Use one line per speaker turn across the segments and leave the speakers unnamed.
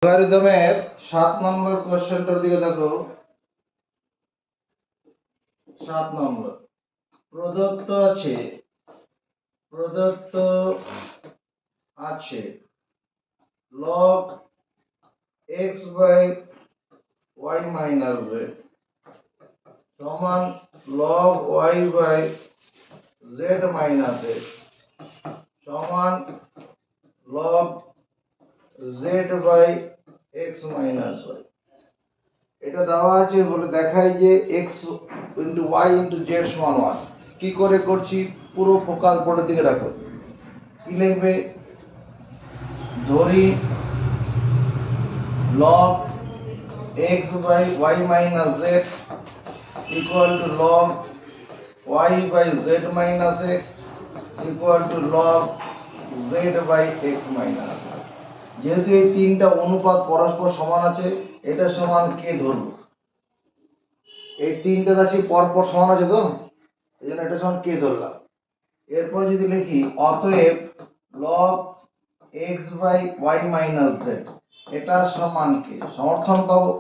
অ্যালগরিদমের 7 নম্বর কোশ্চেনটার দিকে দেখো। 7 নম্বর প্রদত্ত আছে log x by y minus z সমান log y by z minus x সমান log z by x minus y। এটা দেওয়া আছে বলে দেখাই যে x into y into z সমান 1। কি করে করছি পুরো ফোকাস বোর্ডের দিকে রাখো। কি লিখবে? ধরি log x by y minus z equal to log y by z minus x equal to log z by x minus y। যেহেতু এই তিনটা অনুপাত পরস্পর সমান আছে, এটা সমান কে ধরব। এই তিনটা রাশি পরপর সমান আছে তো, এই জন্য এটা সমান কে ধরলাম। এরপর যদি লিখি অতএব log x by y minus z এটা সমান কে, সমর্থন পাবো।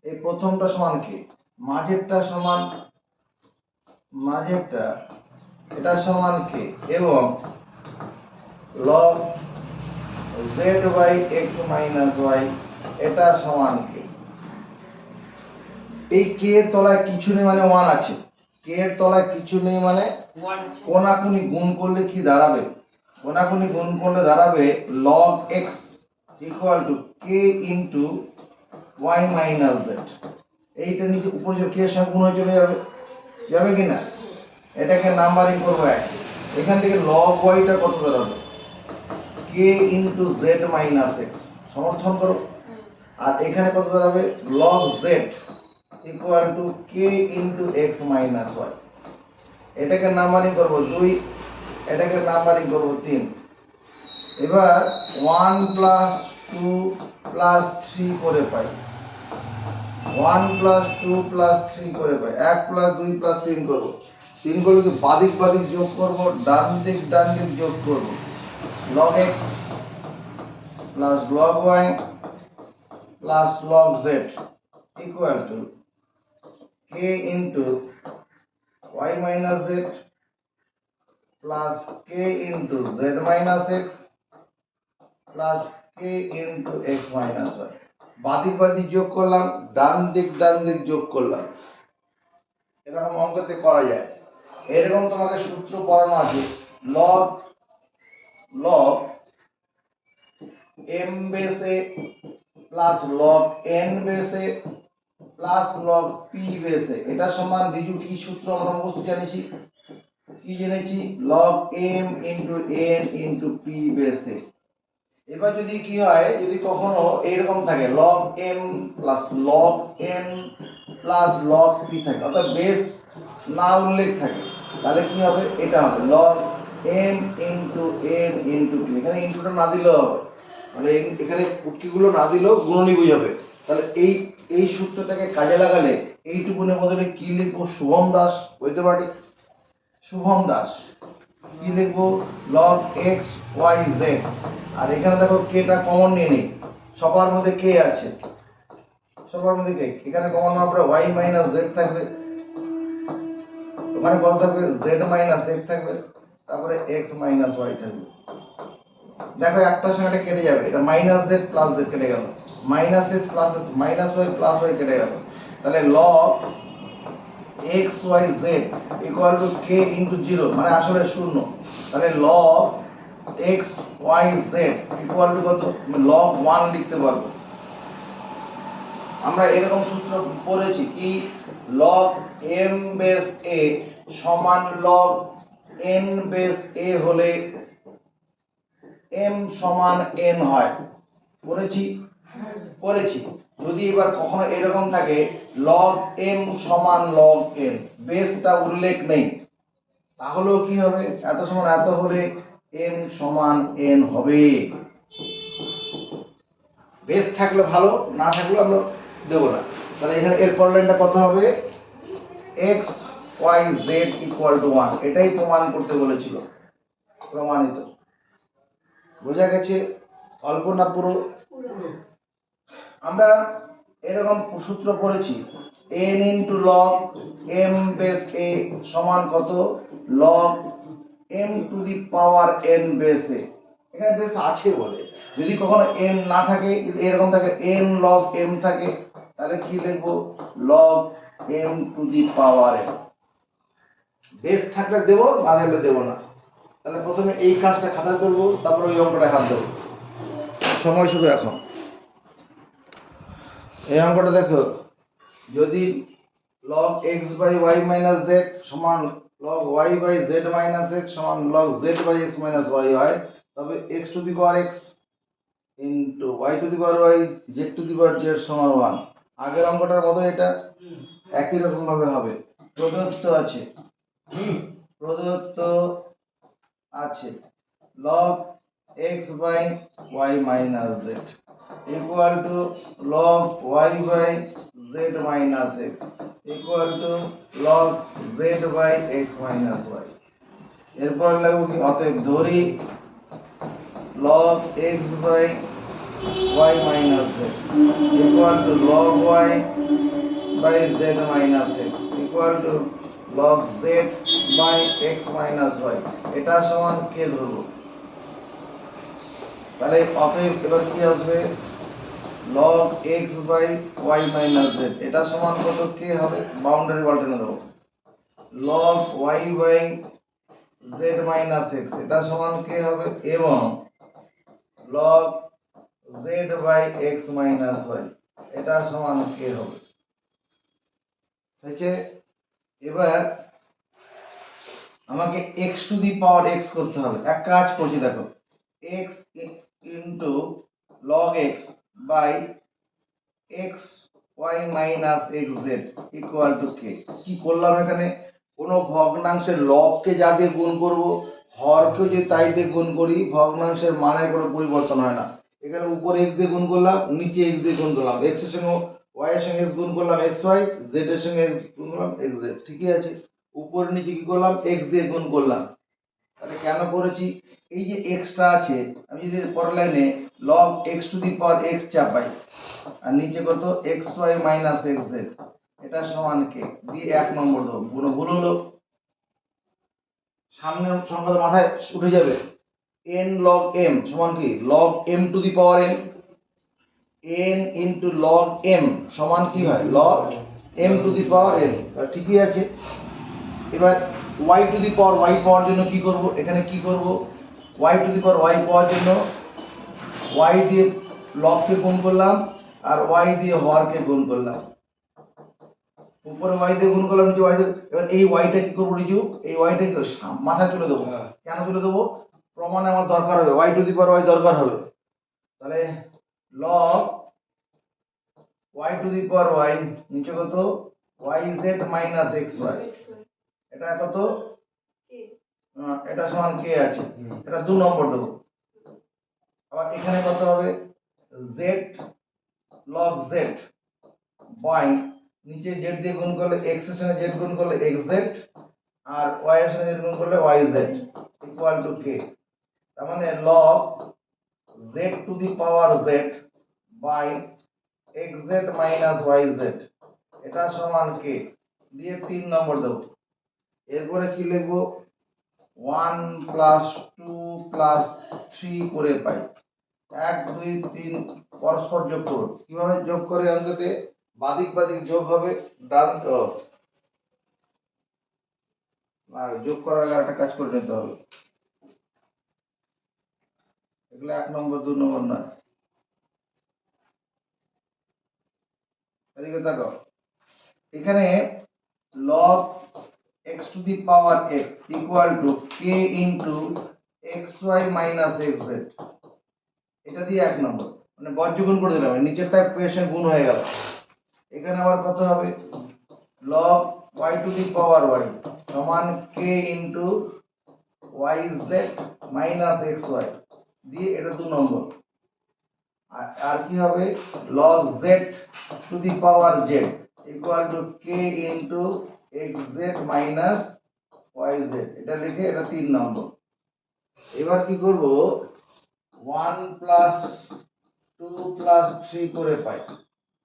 এই প্রথমটা সমান কে, মাঝেরটা এটা সমান কে, এবং log z by x minus y এটা সমান কে। এই কে এর তলায় কিছু নেই মানে 1 আছে। কে এর তলায় কিছু নেই মানে কোনাকুনি গুণ করলে কি দাঁড়াবে? কোনাকুনি গুণ করলে দাঁড়াবে log x equal to k into y minus z। এইটা নিচে উপরে যে কে এর সঙ্গে গুণ হয়ে চলে যাবে কি না? এটাকে নাম্বারিং করব 1। এখান থেকে log y টা কত দাঁড়াবে? k into z minus x, সমর্থন করো। আর এখানে কত দাঁড়াবে? log z equal to k into x minus y। এটাকে নাম্বারিং করব 2, এটাকে নাম্বারিং করব 3। এবার 1 প্লাস 2 প্লাস 3 করে পাই, 1 প্লাস 2 প্লাস 3 করে পাই। 1 প্লাস 2 প্লাস 3 করব। 3 করলে কি বাদিক বাদিক যোগ করব, ডান দিক যোগ করব। log x plus log y plus log z equal to k into y minus z plus k into z minus x plus k into x minus y। বাদিক বাদিক যোগ করলাম, ডান দিক যোগ করলাম। এরকম অঙ্কতে করা যায়। এরকম তোমাকে সূত্র পড়ানো আছে, log m base a plus log n base a plus log p base a। এটা সমান বিজু কি সূত্র আমরা মুখস্থ জানিছি? কি জেনেছি? log m into n into p base a। এবার যদি কি হয়, যদি কখনো এরকম থাকে log m plus log n plus log p থাকে, অর্থাৎ বেস না উল্লেখ থাকে, তাহলে কি হবে? এটা হবে log m into n into p। এখানে ইনটুটা না দিলেও হবে, মানে এখানে পুটকিগুলো না দিলেও গুণনী বুঝাবে। তাহলে এই সূত্রটাকে কাজে লাগালে এইটুকুনের বদলে কি লিখবো? শুভম দাস বলতে পারি। শুভম দাস কি লিখবো? log x y z। আর এখানে দেখো কেটা কমন নিয়ে নেই, সবার মধ্যে কে আছে, সবার মধ্যে কে। এখানে কমন নেওয়ার পরে y মাইনাস z থাকবে, ওখানে কত থাকবে? z মাইনাস x থাকবে, তারপরে x মাইনাস y থাকবে। দেখো একটার সঙ্গে এটা কেটে যাবে, এটা মাইনাস z প্লাস z কেটে গেল, minus x plus x minus y plus y কেটে গেল। তাহলে log x y z equal to k into 0, মানে আসলে 0। তাহলে log x y z equal to কত? log 1 লিখতে পারবো। আমরা এরকম সূত্র পড়েছি কি, log m বেস a সমান log n বেস a হলে m সমান n হয়। পড়েছি। যদি এবার কখনো এরকম থাকে log m সমান log n, বেসটা উল্লেখ নেই, তাহলেও কি হবে? এত সমান এত হলে m সমান n হবে। বেস থাকলে ভালো, না থাকলে আমরা দেবো না। তাহলে এখানে এর পরের লাইনটা কত হবে? x y z equal two 1। এটাই প্রমাণ করতে বলেছিল, প্রমাণিত। বোঝা গেছে? অল্প না পুরো? আমরা এরকম সূত্র পড়েছি, n into log m base a সমান কত, log m to the power n base a। এখানে বেস আছে বলে, যদি কখনো m না থাকে, এরকম থাকে n লগ m থাকে, তাহলে কি লিখবো, log m to the power n। Base থাকলে দেবো, না থাকলে দেবো না। তাহলে প্রথমে এই কাজটা খাতায় তুলবো, তারপর ওই অঙ্কটা হাত দেবো। সময় শুরু এখন। এই অঙ্কটা দেখো, যদি log x by y minus z সমান log y by z minus x সমান log z by x minus y হয়, তবে x to the power x into y to the power y z to the power z সমান 1। আগের অঙ্কটার মতো এটা একই রকম ভাবে হবে। প্রদত্ত আছে log x by y minus z equal to log y by z minus x equal to log z by x minus y। এরপর লাগবে কি, অতএব ধরি log x by y minus z equal to log y by z minus x equal to log z by x minus y। এটা সমান কে ধরবো, তাহলে অতএব এবার কি আসবে, log x by y minus z এটা সমান কত, কে হবে, বাউন্ডারি পাল্টানো দেবো, log y by z minus x এটা সমান কে হবে, এবং log z by x minus y এটা সমান কে হবে। হয়েছে। এবার আমাকে x to the power x করতে হবে। এক কাজ করছি দেখো, x into log x by x y minus x z equal to k. কি করলাম এখানে, কোনো ভগ্নাংশের লবকে যা দিয়ে গুণ করব, হরকেও যদি তাই দিয়ে গুণ করি, ভগ্নাংশের মানের কোনো পরিবর্তন হয় না। এখানে উপরে x দিয়ে গুণ করলাম, নিচে x দিয়ে গুণ করলাম, x এর সঙ্গে y এর সঙ্গে x গুণ করলাম xy, z এর সঙ্গে x গুণ করলাম xz, ঠিকই আছে। উপরে নিচে কি করলাম, x দিয়ে গুণ করলাম। তাহলে কেন করেছি, এই যে x টা আছে, আমি যদি পরের লাইনে log x to the power x চাপাই, আর নিচে কত xy মাইনাস xz এটা সমান কে দিয়ে 1 নম্বর দেবো। কোনো ভুল হলো, সামনের সংখ্যা মাথায় উঠে যাবে, n log m সমান কি, log m to the power n, n into log m সমান কি হয়, log m to the power n। ঠিকই আছে। এবার y to the power y পাওয়ার জন্য কি করব, এখানে কি করব, y to the power y পাওয়ার জন্য y দিয়ে লবকে গুণ করলাম, আর y দিয়ে হরকে গুণ করলাম। উপরে y দিয়ে গুণ করলাম, নিচে y দিয়ে, এবার এই y টা কি করব, রিজু এই y টা মাথায় তুলে দেবো। কেন তুলে দেবো, প্রমাণে আমার দরকার হবে, y to the power y দরকার হবে। তাহলে log y to the power y নিচে কত, yz মাইনাস xy এটা কত, এটা সমান কে আছে, এটা 2 নম্বর দেবো। আবার এখানে কত হবে, z log z বাই নিচে z দিয়ে গুণ করলে x এর সঙ্গে z গুণ করলে xz, আর y এর সঙ্গে z গুণ করলে yz ইকুয়াল টু k। তার মানে log z to the power z by xz minus yz এটা সমান k দিয়ে 3 নম্বর দেব। এরপরে কি লিখবো, 1 প্লাস 2 প্লাস 3 করে পাই, 1 2 3 পরস্পর যোগ করব। কিভাবে যোগ করে, অঙ্কতে বাদিক বাদিক যোগ হবে, ডান না, যোগ করার আগে একটা কাজ করে নিতে হবে, এগুলো 1 নম্বর 2 নম্বর নয়। এদিকে দেখো, এখানে log x to the power x equal to k into xy minus xz এটা দিয়ে 1 নম্বর, মানে বজ্রগুণ করে দিলাম, নিচেরটা কোয়েশ্চেন গুণ হয়ে গেল। এখানে আবার কত হবে, log y to the power y সমান k into yz minus xy দিয়ে এটা 2 নম্বর। আর কি হবে, log z to the power z equal to k into xz minus yz এটা লিখে এটা 3 নম্বর। এবার কি করব, 1 প্লাস 2 প্লাস 3 করে পাই।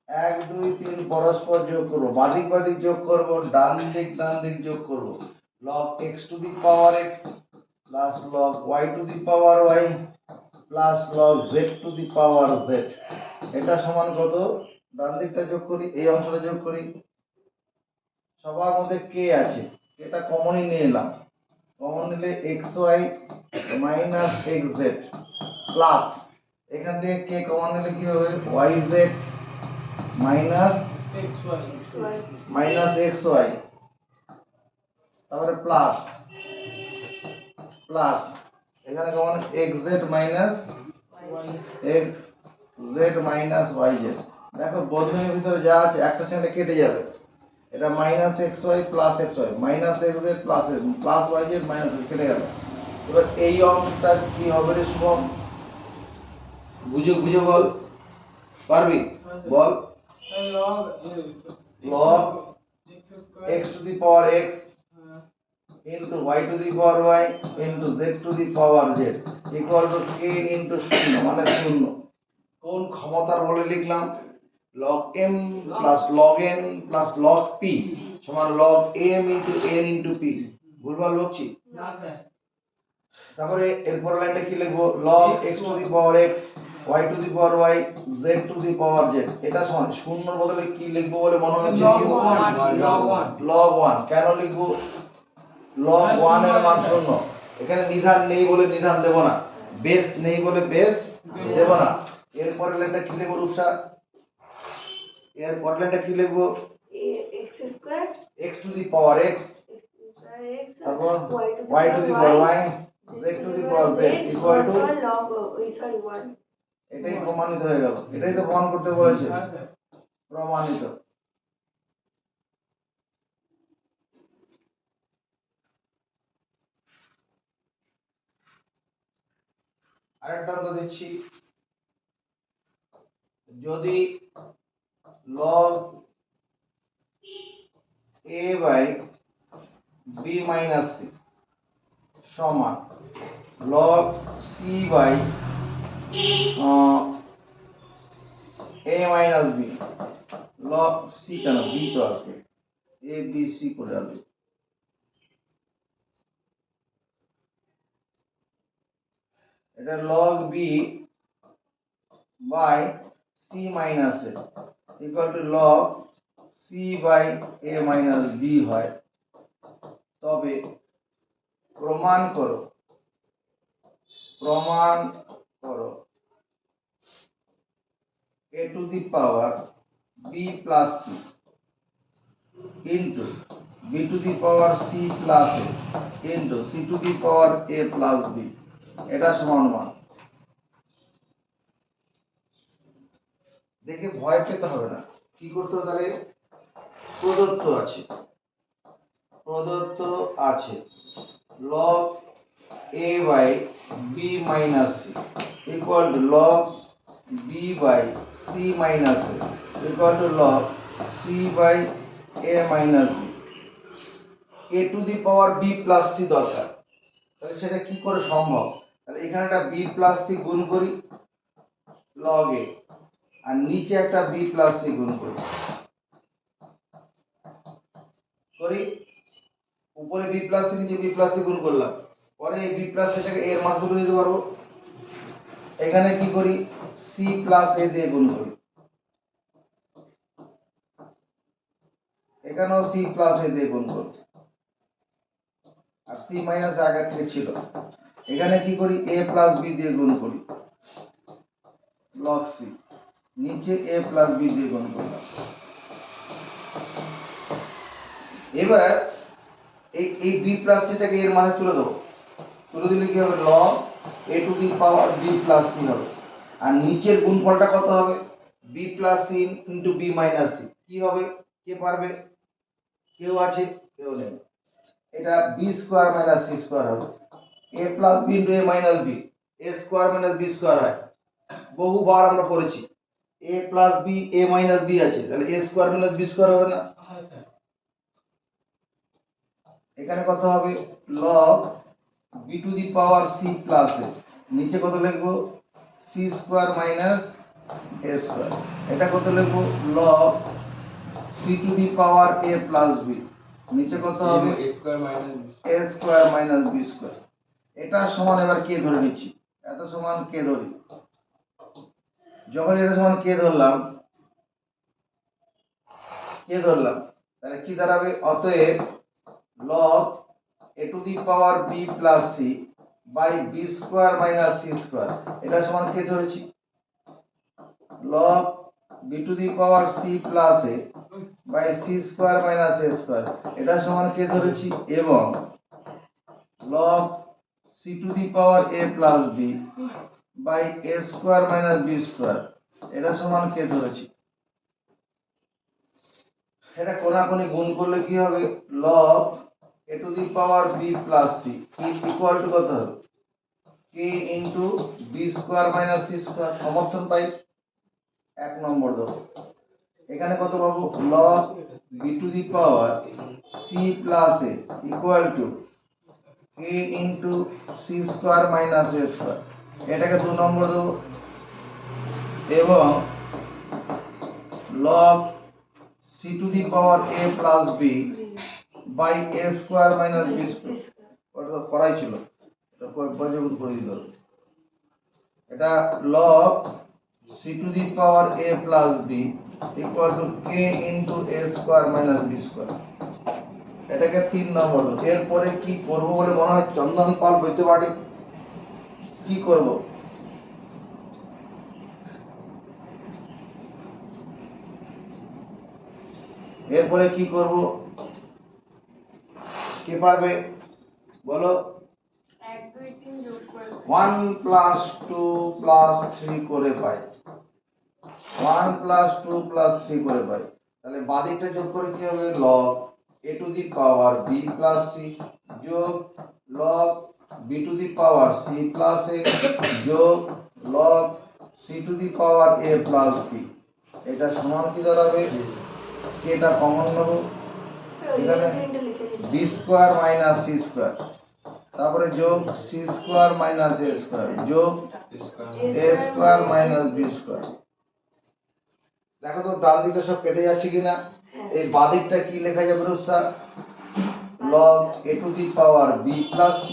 1 2 3 পরস্পর যোগ করব, বাদিক বাদিক যোগ করব, ডান দিক যোগ করব। log x to the power x plus log y to the power y plus log z to the power z, এটা সমান কত? ডান দিকটা যোগ করি, এই অংশটা যোগ করি। সবার মধ্যে k আছে, এটা কমনই নিয়ে নিলাম। কমন নিলে xy মাইনাস xz প্লাস এখান থেকে k কমন নিলে কি হবে? yz মাইনাস xy, তারপরে প্লাস প্লাস এখানে common xz minus xz minus yz। দেখো বন্ধনীর ভিতরে যা আছে একটা সঙ্গে কেটে যাবে, এটা minus xy plus xy minus xz plus yz minus কেটে গেল। এবার এই অংশটা কি হবে রে শুভম? বুঝে বুঝে বল, পারবি? বল। log x to the power x into y to the power y into z to the power z equal to k into 0 মানে 0। কোন ক্ষমতার বলে লিখলাম? log m plus log n plus log p সমান log m into n into p। ভুলভাল বলছি? না sir. তারপরে এরপর লাইনটা কি লিখবো? log x to the power x y to the power y z to the power z, এটা সমান শূন্যর বদলে কি লিখবো বলে মনে হচ্ছে? log 1। কেন লিখবো? log 1 এর মান শূন্য। এখানে নিধান নেই বলে নিধান দেব না, বেস নেই বলে বেস দেব না। এরপর লাইনটা কি লিখবো রূপসা? এরপর লাইনটা কি লিখবো? x square x to the power x তারপর y to the power y z to the power z equal to log 1। এটাই প্রমাণিত হয়ে গেল। এটাই তো প্রমাণ করতে বলেছে। প্রমাণিত। আরেকটা অঙ্ক দিচ্ছি। যদি log a by b minus c সমান log c by a minus b, log c কেন b তো আসবে, a b c করে আসবে। এটা log b by c minus a equal to log c by a minus b হয়, তবে প্রমাণ করো a to the power b plus c into b to the power c plus a into c to the power a plus b, এটা সমান মান। দেখে ভয় পেতে হবে না, কি করতে হবে তাহলে? প্রদত্ত আছে log a by b minus c equal to log b by c minus a equal to log c by a minus b। a to the power b plus c দরকার, তাহলে সেটা কি করে সম্ভব? তাহলে এখানে একটা b plus c গুণ করি log a, আর নিচে একটা b plus c গুণ করি উপরে b plus c নিচে b plus c গুণ করলাম, পরে এই b plus c টাকে a এর মান তুলে দিতে পারবো। এখানে কি করি? c plus a দিয়ে গুণ করি, এখানেও c plus a দিয়ে গুণ করি, আর c মাইনাস আগে থেকে ছিল। এখানে কি করি? a plus b দিয়ে গুণ করি log c, নিচে a plus b দিয়ে গুণ করলাম। এবার এই b plus c টাকে এর মাঝে তুলে দেবো, তুলে দিলে কি হবে? log a to the power b plus c হবে। আর নিচের গুণফলটা কত হবে? b plus c into b minus c। কি হবে? কে পারবে? কেউ আছে? কেউ নেই। এটা b square minus c square হবে। a plus b into a minus b, a square minus b square হয়, বহুবার আমরা পড়েছি। a plus b a minus b আছে, তাহলে a square minus b square হবে না? এখানে কত হবে? log b to the power c plus a, নিচে কত লিখবো? c square minus a square. এটা কত লিখবো log c to the power a plus b, নিচে কত হবে a square minus b square. এটা সমান এবার কে ধরে নিচ্ছি, এত সমান কে ধরি, যখন এটা সমান কে ধরলাম তাহলে কি দাঁড়াবে, অতএব log a to the power b plus c by b square minus c square, এটা সমান কে ধরেছি log b to the power c plus a by c square minus a square, এটা সমান কে ধরেছি, এবং log c to the power a plus b by a square minus b square, এটা সমান k ধরেছি। এটা কোনাকুনি গুণ করলে কি হবে, log a to the power b plus c equal to কত হবে k into b square minus c square, সমর্থন পাই 1 নম্বর দেবো। এখানে কত পাবো, log b to the power c plus a equal to k into c square minus a square, এটাকে 2 number দেবো, এবং log c to the power a plus b by a square minus b square, ওটা তো পড়াই ছিল, এটা পর্যবেক্ষণ করে দিতে হবে। এটা log c to the power a plus b equal to k into a square minus b square, এটাকে 3 নম্বর দেবো। এরপরে কি করব বলে মনে হয় চন্দন পাল বইতে পারে, কি করব, এরপরে কি করব, কে পারবে বলো,
1 2 3 যোগ করে
1 প্লাস 2 প্লাস 3 করে পাই, 1 প্লাস 2 প্লাস 3 করে পাই। তাহলে বাদিকটা যোগ করে কি হবে, log a to the power b plus c যোগ log b to the power c plus a যোগ log c to the power a plus b, এটা সমান কি দাঁড়াবে, এটা কমন নেব, এখানে b square minus c square, তারপরে যোগ c square minus a square যোগ a square minus b square. দেখো তো ডান দিকে সব কেটে যাচ্ছে কিনা, এই বাদিকটা কি লেখা যাবে sir, log a to the power b plus c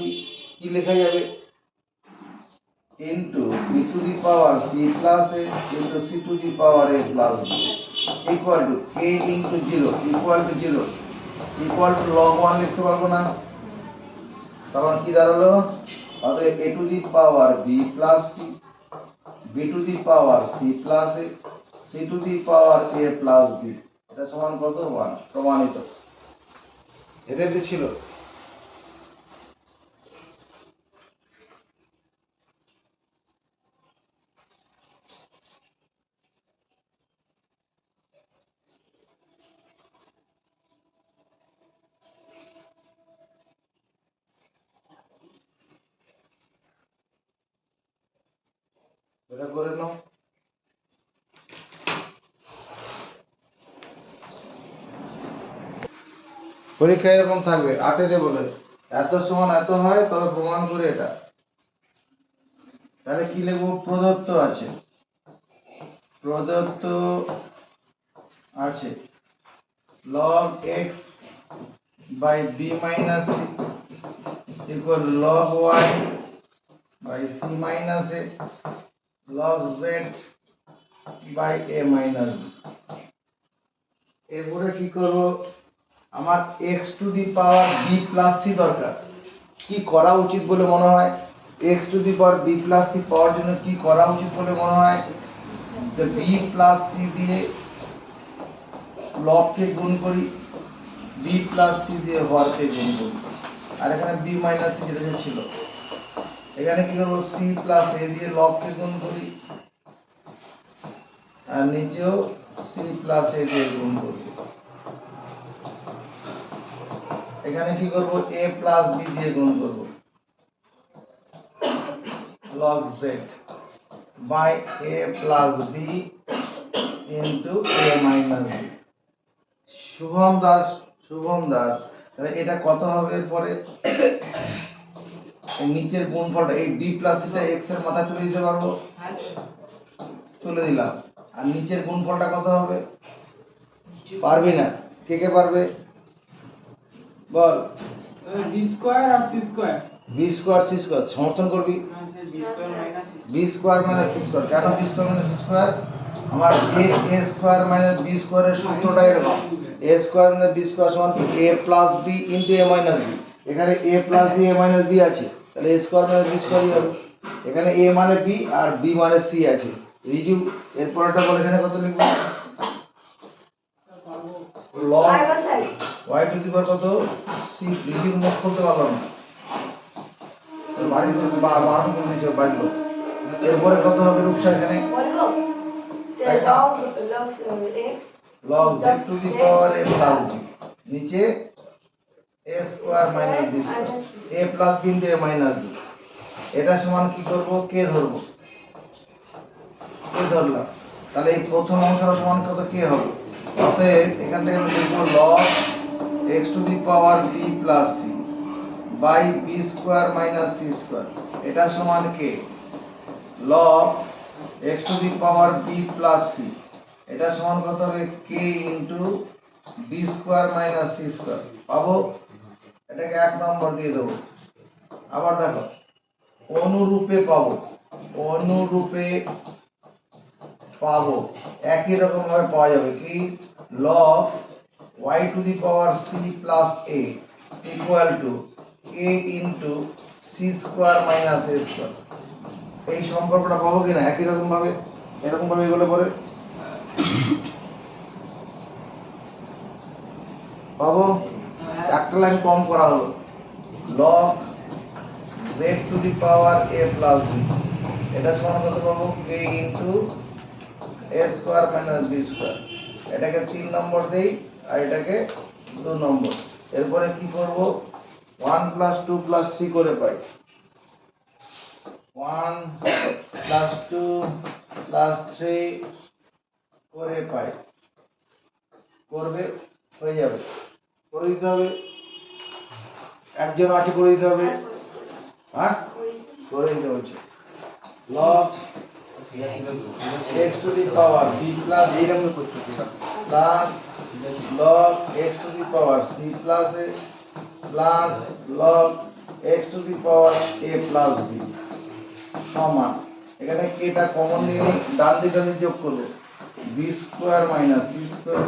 কি লেখা যাবে, into b to the power c plus a into c to the power a plus b equal to k into 0 equal to 0 equal to log 1 লিখতে পারবো না, তখন কি দাঁড়ালো, অতএব a to the power b plus c b to the power c plus a c to the power a plus b, এটা সমান কত, 1, প্রমাণিত। এটা তো ছিল, এটা করে নাও। পরীক্ষা এরকম থাকবে 8 বলে এত সমান এত হয়, তবে প্রমাণ করে এটা, তাহলে কি লিখবো, প্রদত্ত আছে, প্রদত্ত আছে log x by b minus c equal log y by c minus a log z by a minus b। এরপরে কি করব, আমার x to the power b plus c দরকার, কি করা উচিত বলে মনে হয়, x to the power b plus c পাওয়ার জন্য কি করা উচিত বলে মনে হয়, যে b প্লাস c দিয়ে log কে গুণ করি, b প্লাস c দিয়ে হরকে গুণ করি, আর এখানে b মাইনাস c যেটা ছিল, এখানে কি করব, c প্লাস a দিয়ে log কে গুণ করি, আর নিচেও c প্লাস a দিয়ে গুণ করি, এখানে কি করব, a প্লাস b দিয়ে গুণ করব, log z by a plus b into a minus b। Shubham Das, তাহলে এটা কত হবে, পরে এই নিচের গুণফলটা, এই b প্লাস c টা x এর মাথায় তুলে দিতে পারবো, তুলে দিলাম। আর নিচের গুণফলটা কত হবে? পারবি না? কে কে পারবে বল?
বি স্কয়ার আর c square.
B square c square সমর্থন করবি?
হ্যাঁ sir b square minus c
b square minus c square. কেন b square minus c square? আমার এ স্কোয়ার মাইনাস বি স্কোয়ারের সূত্রটা এরকম, a square minus b square সমান a plus b into a minus b. এখানে a plus b a minus b আছে, তাহলে a square minus b স্কোয়ারই হবে। এখানে এ মানে বি আর বি মানে সি আছে, রিজু। এরপরটা বল, এখানে কত লিখবো? Log y to the power কত? সি। রিজুর মুখ খুলতে পারলো না, তোর বাড়ির লোক বা বাড়ি বলেছে বাড়ির লোক। এরপরে কত হবে রূপসা এখানে? Log z to the power a plus b, নিচে a square minus b square, a plus b into a minus b. এটা সমান কি করব? কে ধরবো, কে ধরলাম। তাহলে এই প্রথম অংশটা সমান কত? কে হবে। অতএব এখান থেকে আমি লিখবো log x to the power b plus c by b square minus c square, এটা সমান k? Log x to the power b plus c, এটা সমান কত হবে? K into b square minus c square. পাবো? এটাকে 1 নম্বর দিয়ে দেবো। আবার দেখো, অনুরূপে পাবো, অনুরূপে পাবো একই রকম ভাবে পাওয়া যাবে কি? Log y to the power c plus a equal to a into c square minus a square. এই সম্পর্কটা পাবো কিনা একই রকম ভাবে? এরকম ভাবে এগুলো পরে পাবো। একটা লাইন কম করা হলো, log z to the power a plus b, এটা সমান কত পাবো? k into a square minus b square. এটাকে 3 নম্বর দেই আর এটাকে 2 নম্বর। এরপরে কি করব? 1 প্লাস 2 প্লাস 3 করে পাই, 1 প্লাস 2 প্লাস 3 করে পাই, করবে হয়ে যাবে। করে দিতে হবে, একজন আছে করে দিতে হবে। হ্যাঁ, করে দিতে হচ্ছে। Log x to the power b plus এইরকম করতে plus log x to the power c plus a plus log x to the power a plus b সমান, এখানে কেটা কমন নিয়ে ডান দিকে যোগ করবো, b square minus c square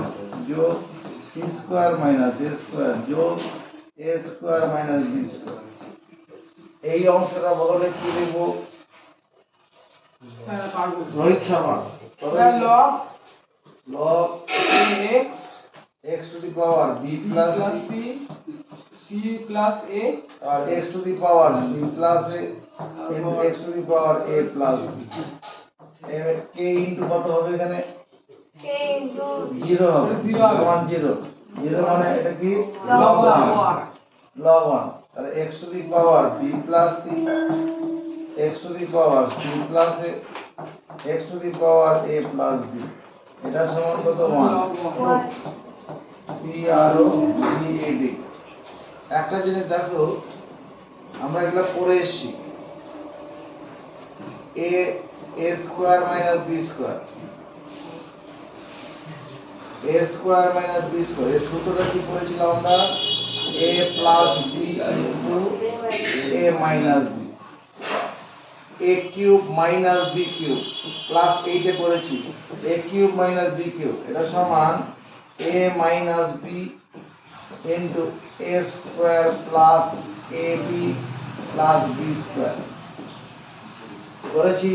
যোগ c square minus a square যোগ a square minus b square. এই অংশটা বদলে কি লিখবো? Rohit Sharma
log
log
x
x to the power b plus
c c plus a
আর x to the power c plus a into x to the power a plus b। এর k into কত হবে এখানে? 0 হবে, সমান 0। 0 মানে এটা কি? log 1, log 1। তাহলে x to the power b plus c, x to the power c plus a, x to the power a plus b, এটা সমান কত? 1 p r o v a d। একটা জিনিস দেখো, আমরা এগুলো পড়ে এসেছি, a square minus b square, a square minus b square এর সূত্রটা কি পড়েছিলাম আমরা? a plus b into a minus b, a cube minus b cube plus 8 এ পড়েছি a cube minus b cube, এটা সমান a minus b into a square plus a b plus b square করেছি।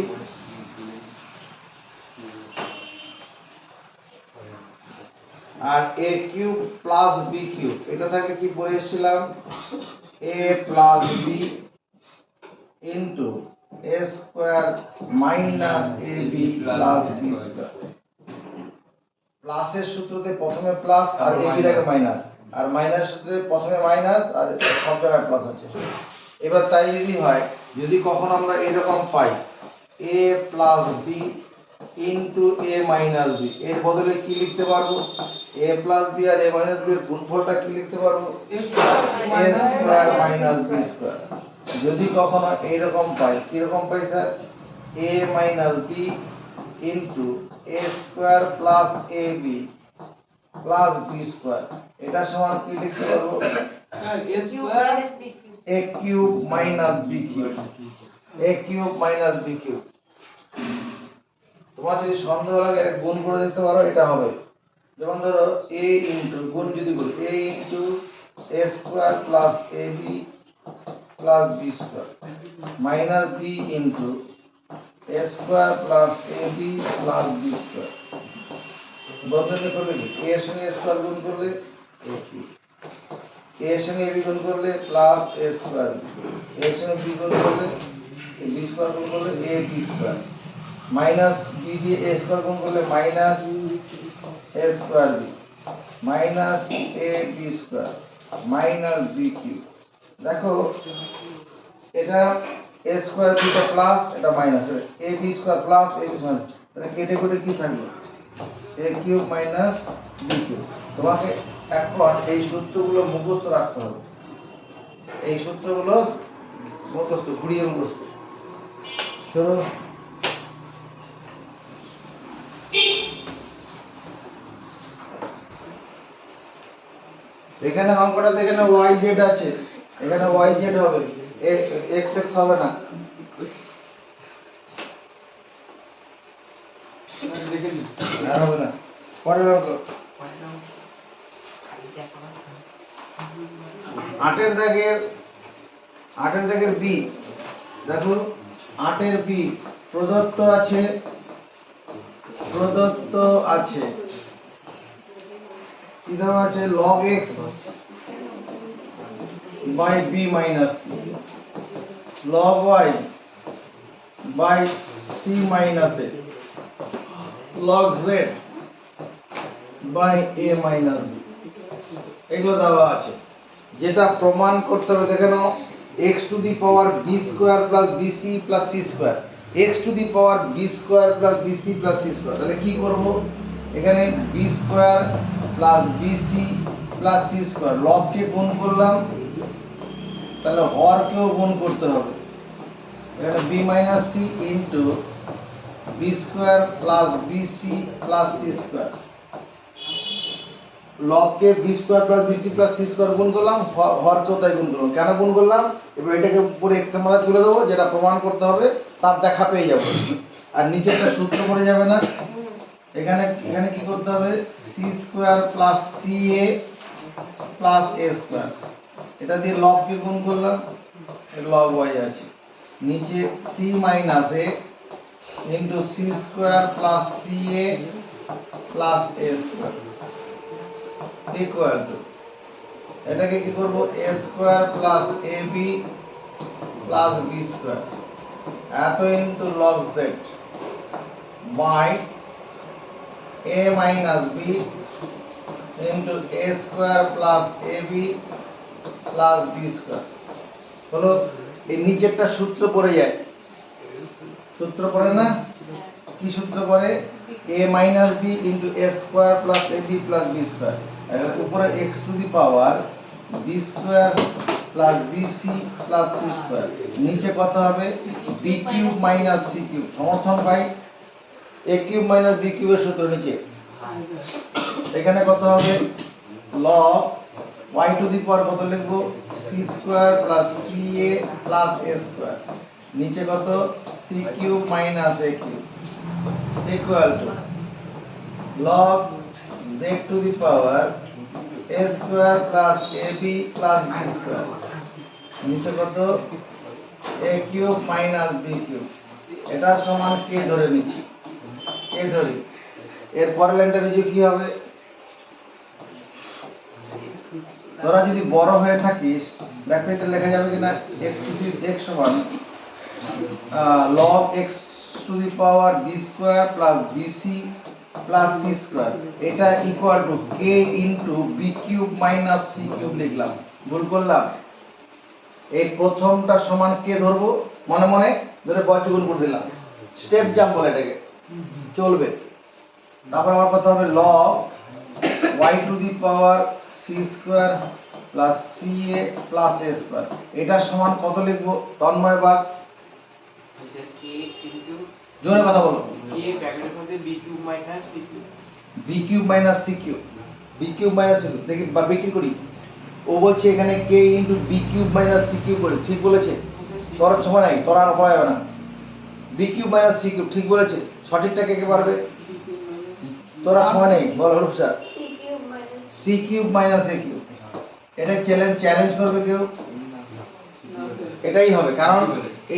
আর a cube plus b cube, এটা থেকে কি পড়ে এসেছিলাম? a plus b into a square minus a b plus b square. প্লাসের সূত্রতে প্রথমে প্লাস আর এ বির আগে মাইনাস, আর মাইনাস সূত্রে প্রথমে মাইনাস আর সব জায়গায় প্লাস আছে। এবার তাই যদি হয়, যদি কখনো আমরা এরকম পাই a plus b into a minus b, এর বদলে কি লিখতে পারবো? a প্লাস বি আর এ মাইনাস বি এর গুণফলটা কি লিখতে পারবো? a square minus b square. যদি কখনো এইরকম পাই, কিরকম পাই sir? a minus b into a square plus a b plus b square, এটা সমান কি লিখতে পারবো?
A
Q
square
minus B Q.
A cube minus b cube, A cube minus b cube. তোমার যদি সন্দেহ লাগে এটা গুণ করে দিতে পারো, এটা হবে। যেমন ধরো এ ইন্টু গুণ যদি বলি a into a square plus a b plus b square minus b into a square plus a b plus b square. বদলে করলে কি এ এর সঙ্গে স্কোয়ার গুণ করলে এ কিউব, এ এর সঙ্গে বি গুণ করলে প্লাস এ স্কোয়ার, এ এর সঙ্গে বি গুণ করলে বি স্কোয়ার গুণ করলে a b square, minus b দিয়ে এ স্কোয়ার গুণ করলে minus a square b, minus a b square minus b cube. দেখো এটা এ স্কোয়ার বিটা প্লাস, এটা minus, a b square plus a b square, তাহলে কেটে কেটে কি থাকবে? A cube minus b cube. তোমাকে এখন এই সূত্রগুলো মুখস্থ রাখতে হবে, এই সূত্রগুলো মুখস্থ, ঘুরিয়ে মুখস্থ। শুরু। এখানে অঙ্কটা এখানে ওয়াই জেড আছে, এখানে ওয়াই জেড হবে, এক্স এক্স হবে না। আর হবে না। পরের অঙ্ক আটের দাগের বি। দেখো আটের বি প্রদত্ত আছে, প্রদত্ত আছে কি দেওয়া আছে? log x by b minus c, log y by c minus a, log z by a minus b, এগুলো দেওয়া আছে। যেটা প্রমাণ করতে হবে দেখে নাও, x to the power b square plus b c plus c square, x to the power b square plus b c plus c square. তাহলে কি করব? এখানে b square plus b c plus c square, লবকে গুণ করলাম, তাহলে হরকেও গুণ করতে হবে। এখানে b minus c into b square plus b c plus c square, লবকে b square plus b c plus c square গুণ করলাম, হরকেও তাই গুণ করলাম। কেন গুণ করলাম? এবার এটাকে পুরো এক্স এর মাথায় তুলে দেবো, যেটা প্রমাণ করতে হবে তার দেখা পেয়ে যাবো। আর নিচে একটা সূত্র পড়ে যাবে না? এখানে এখানে কি করতে হবে? C square plus c a plus a square, এটা দিয়ে লবকে গুণ করলাম, লব ওয়াই আছে। নিচে c minus a into c square plus c a plus a square equal to, এটাকে কি করব? A square plus a b plus b square এত into log z by a minus b into a square plus a b plus b square. হলো, এই নিচেরটা সূত্র পড়ে যায়, সূত্র পড়ে না? কি সূত্র পড়ে? A minus b into a square plus a b plus b square, উপরে x to the power b square plus b c plus c square, নিচে কত হবে? B cube minus c cube সমর্থন by a cube minus b কিউবের সূত্র নিচে। এখানে কত হবে? Log y to the power কত লিখবো? C square plus c a plus a square, নিচে কত? C cube minus a cube equal to log z to the power a square plus a b plus b square, নিচে কত? A cube minus b cube. এটা সমান কে ধরে নিচ্ছি, কে ধরি। এর পরের লাইনটা নিচে কি হবে? তোরা যদি বড় হয়ে থাকিস দেখো এটা লেখা যাবে কিনা, x সমান log x to the power b square plus b c plus c square, এটা equal to k into b cube minus c cube লিখলাম, ভুল করলাম। এই প্রথমটা সমান কে ধরবো, মনে মনে ধরে বজ্রগুণ করে দিলাম, স্টেপ জাম্প বলে এটাকে, চলবে। তারপর আমার কথা হবে log y to the power c square plus c a plus a square, এটা সমান কত লিখবো? তন্ময় বাগ জোরে কথা বলো।
কে ব্র্যাকেটের মধ্যে b cube minus c cube.
B cube minus c cube, b cube minus c cube দেখি বা বিক্রি করি। ও বলছে এখানে k into b cube minus c cube বলে, ঠিক বলেছে? তোর সময় নাই, তোর আর করা যাবে না। B cube minus c cube ঠিক বলেছে, সঠিকটা কে কে পারবে? তোর আর সময় নেই, বল হরুপ sir. C cube minus a cube, এটা চ্যালেঞ্জ করবে কেউ? এটাই হবে, কারণ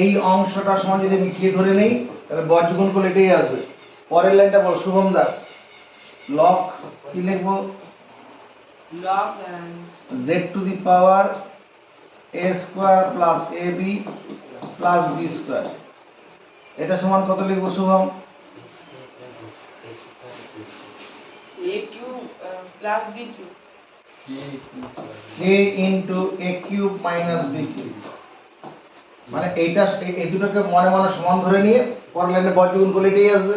এই অংশটার সময় যদি আমি কে ধরে নেই তাহলে বজ্রগুণ করলে এটাই আসবে। পরের লাইনটা বল শুভম দাস। লগ কি লিখবো?
Log
z to the power a square plus ab plus b square, এটা সমান কত লিখবো Shubham?
A cube plus b cube.
k into a cube minus b cube, মানে এইটা এই দুটোকে মনে মনে সমান ধরে নিয়ে পরের লাইনে বজ্রগুণ করলে এটাই আসবে।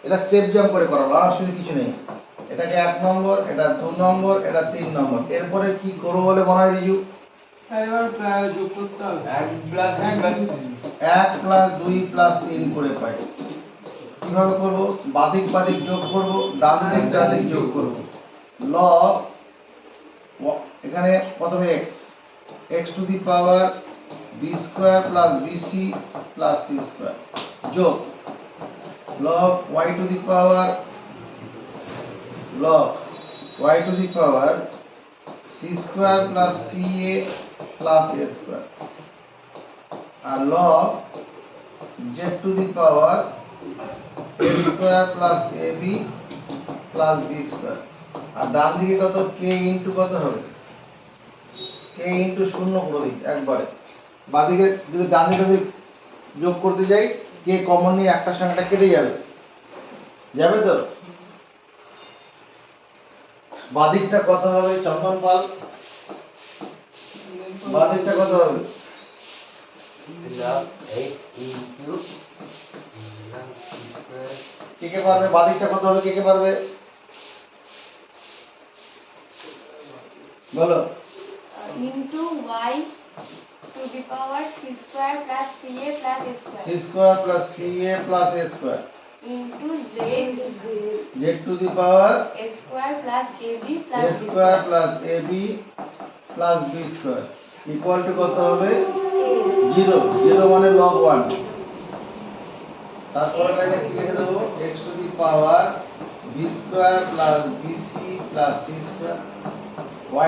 এটা স্টেপ জাম্প করে করাবো, আর অসুবিধা কিছু নেই। এটাকে 1 নম্বর, এটা 2 নম্বর, এটা 3 নম্বর। এরপরে কি করবো বলে মনে হয় রিজু?
স্যার এবার প্রায় যোগ করতে হবে 1 প্লাস 2 প্লাস
1 প্লাস 2 প্লাস 3 করে পাই। কিভাবে করব? বাদিক বাদিক যোগ করব, ডান দিক যোগ করব। লগ এখানে প্রথমে x to the power b square plus bc plus c square যোগ log y to the power c square plus ca plus a square আর log z to the power a square plus ab plus b square. আর ডান দিকে কত? k into কত হবে? k into 0 করে দিই একবারে। বাদিকে যদি ডান দিকে যদি যোগ করতে যাই k কমন নিয়ে একটা সংখ্যাটা কেটে যাবে, যাবে তো? বাদিকটা কত হবে চন্দন পাল? বাদিকটা কত হবে?
log x into log square
কে কে পারবে? বাদিকটা কত হবে কে কে পারবে? বলো।
into y to the power c square plus ca plus a
c
square
square plus ca plus a square
into
z to the power
a square plus ab
a
plus b
square
square
plus ab plus b square equal to কত হবে? 0। 0 মানে log 1। তারপরে লাইনে কি লিখে দেবো? x to the power b square plus bc plus c square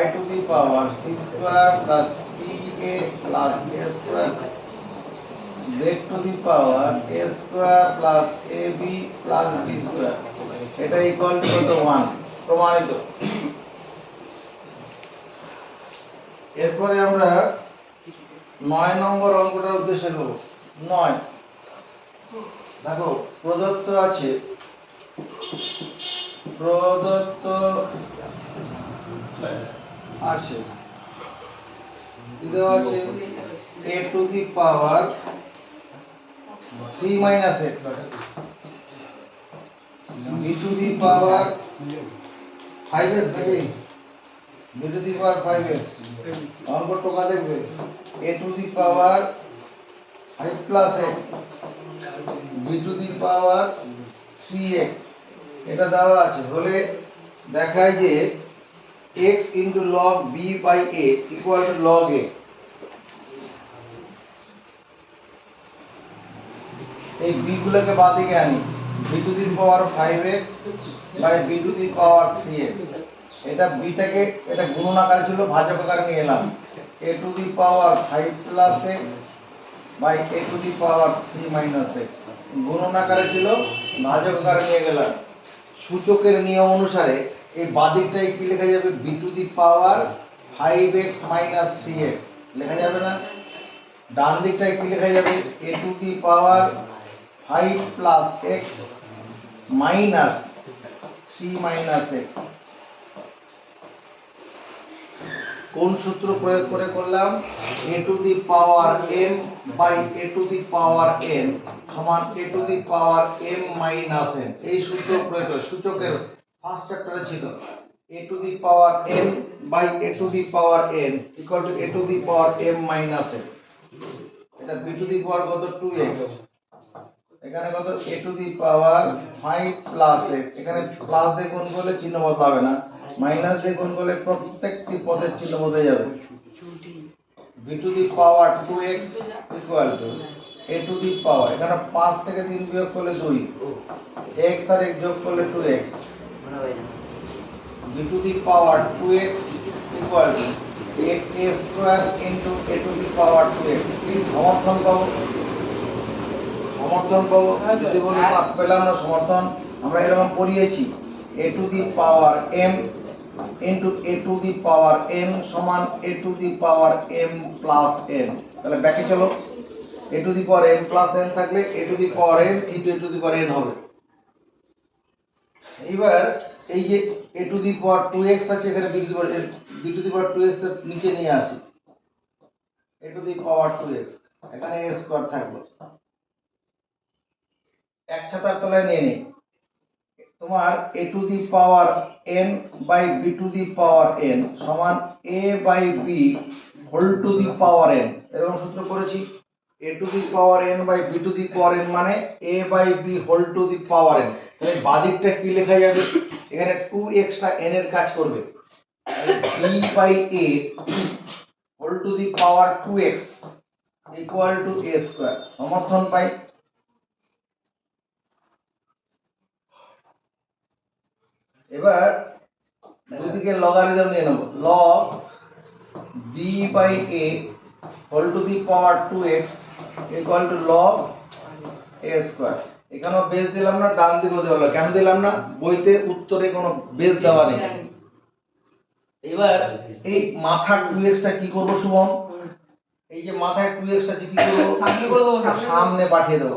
y to the power c square plus ca plus a square z to the power a square plus ab plus b square, এটা equal to কত? 1। প্রমাণিত। এরপরে আমরা 9 নম্বর অঙ্কটার উদ্দেশ্যে নেব। 9 দেখো প্রদত্ত আছে, দেওয়া আছে a to the power 3 minus x, b to the power 5x নাকি b to the power 5x। অঙ্ক টোকা দেখবে a to the power 5 plus x, b to the power 3x, এটা দেওয়া আছে। হলে দেখায় যে x into log b by a equal to log a। এই b গুলোকে বাদ দিকে আনি, b to the power 5x by b to the power 3x। এটা b টাকে এটা গুণন আকারে ছিল, ভাজক আকারে নিয়ে এলাম। a to the power 5 plus x by a to the power 3 minus x। গুণন আকারে ছিল, ভাজক আকারে নিয়ে গেলাম। সূচকের নিয়ম অনুসারে এই বাদিকটাই কি লেখা যাবে? b to the power 5x minus 3x লেখা যাবে না? ডান দিকটাই কি লেখা যাবে? a to the power 5 plus x minus 3 minus x। কোন সূত্র প্রয়োগ করে করলাম? a to the power m by a to the power n সমান a to the power m minus n। এই সূত্র প্রয়োগ করে সূচকের ফার্স্ট চ্যাপ্টারে ছিল a to the power m by a to the power n equal to a to the power m minus n। এটা b to the power কত? 2x। এখানে কত a to the power 5 plus x, এখানে plus দিয়ে গুণ করলে চিহ্ন বদলাবে না, মাইনাস দিয়ে গুণ করলে প্রত্যেকটি পদের চিহ্ন বদলে যাবে। b to the power 2x equal to a to the power, এখানে 5 থেকে 3 বিয়োগ করলে 2, x আর x যোগ করলে 2x, b to the power 2x equal to a square into a to the power 2x। সমর্থন পাবো, সমর্থন পাবো, যদি বলি পেলাম না সমর্থন, আমরা এরকম পড়িয়েছি a to the power m into a to the power m সমান a to the power m plus n। তাহলে ব্যাকে চলো, a to the power m plus n থাকলে a to the power m into a to the power n হবে। এবার এই যে a to the power 2x আছে, এখানে b to the power 2x এর নিচে নিয়ে আসি, a to the power 2x, এখানে a স্কয়ার থাকলো, এক ছাতার তলায় নিয়ে নেই, তোমার a to the power n by b to the power n সমান a by b whole to the power n। এরকম সূত্র করেছি, a to the power n by b to the power n মানে a by b whole to the power n। তাহলে বাদিকটা কি লেখা যাবে, এখানে 2x টা n এর কাজ করবে, b by a whole to the power 2x equal to a square. সমর্থন পাই, এবার দুদিকে লগারিদম নিয়ে নেব, log b by a whole to the power 2x equal to log a square. এখানেও বেস দিলাম না, ডান দিকেও দেওয়া হলো, কেন দিলাম না, বইতে উত্তরে কোনো বেস দেওয়া নেই। এবার এই মাথা 2x টা কি করব শুভম, এই যে মাথায় 2x টা আছে কি করব,
সামনে করে দেবো,
সামনে পাঠিয়ে দেব,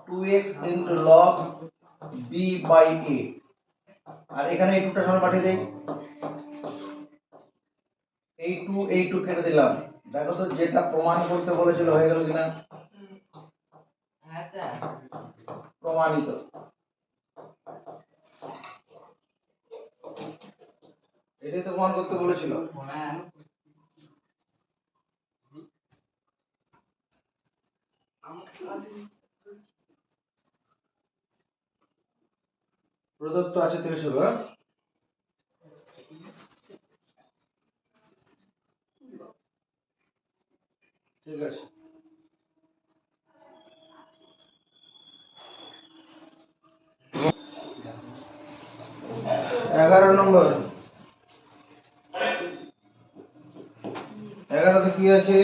2x into log b by a, আর এখানে এই 2টা সামনে পাঠিয়ে দেই, এই 2 কেটে দিলাম। দেখো তো যেটা প্রমাণ করতে বলেছিল হয়ে গেল কিনা, প্রমাণিত। এটাই তো প্রমাণ করতে বলেছিল। প্রদত্ত আছে থেকে শুরু, হ্যাঁ? ঠিক আছে, এগারো নম্বর, 11তে কি আছে,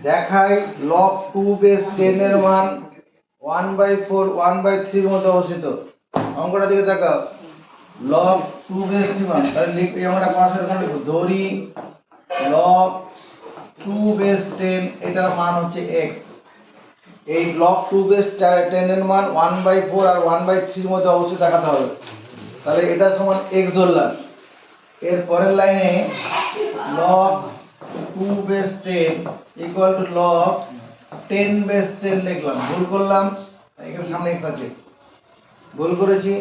দেখাই log 2 বেস 10 এর মান 1/4 1/3 এর মধ্যে অবস্থিত। অঙ্কটা দিকে তাকাও, log 2 বেস 3 তাহলে এই অঙ্কটা পাস করে লিখো, ধরি log 2 বেস 10 এটার মান হচ্ছে x। এই log 2 বেস 10 এর মান 1/4 আর 1/3 এর মধ্যে অবস্থিত দেখাতে হবে। তাহলে এটা সমান x ধরলাম। এর পরের লাইনে log 2 base 10 equal to log 10 base 10 লিখলাম, ভুল করলাম, এখানে সামনে x আছে, ভুল করেছি,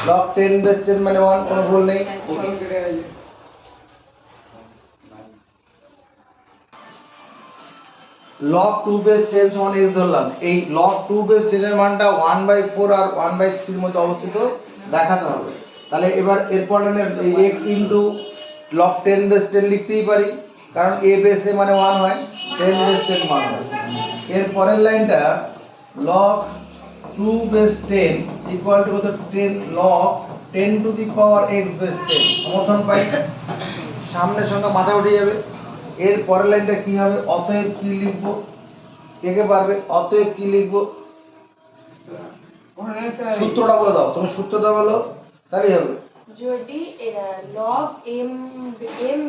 log 10 বেস 10 মানে 1, কোনো ভুল নেই। log 2 বেস 10 সমান x ধরলাম, এই log 2 বেস 10 এর মানটা 1/4 আর 1/3 এর মধ্যে অবস্থিত দেখাতে হবে। তাহলে এবার এরপর এই x ইনটু log 10 বেস 10 লিখতেই পারি, কারণ a বেস a মানে 1 হয়, 10 বেস 10 মান হয়। এর পরের লাইনটা log 2 বেস 10 ইকুয়াল টু কত, 10 log 10 to the power x base 10। সমর্থন পাই, সামনের সংখ্যা মাথায় উঠে যাবে। এর পরের লাইনটা কি হবে, অতএব কি লিখবো, কে কে পারবে, অতএব কি লিখবো, সূত্রটা বলে দাও, তুমি সূত্রটা বলো, তাহলেই হবে।
যদি log m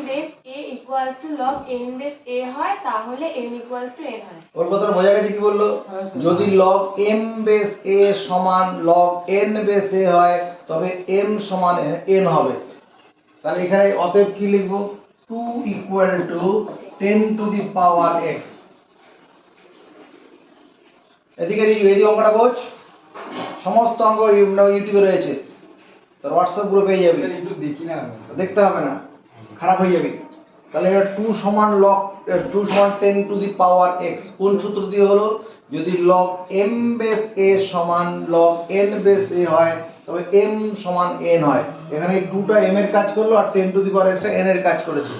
base a equals to log n base a হয় তাহলে n ইকুয়ালস টু n হয়।
ওর কথাটা বোঝা গেছে কি বললো, যদি log m বেস a সমান log n বেস a হয় তবে m সমান n হবে। তাহলে এখানে অতএব কি লিখবো, 2 equal to 10 to the power x। এদিকে অঙ্কটা বোঝ, সমস্ত অঙ্ক ইউটিউবে রয়েছে, তোর হোয়াটসঅ্যাপ গ্রুপে পেয়ে যাবি, দেখতে হবে না, খারাপ হয়ে যাবে। তাহলে এবার 2 সমান 10 টু দি পাওয়ার x, কোন সূত্র দিয়ে হলো, যদি লগ m বেস a সমান লগ n বেস a হয় তবে m সমান n হয়। এখানে 2টা m এর কাজ করলো আর 10 to the power extra n এর কাজ করেছে।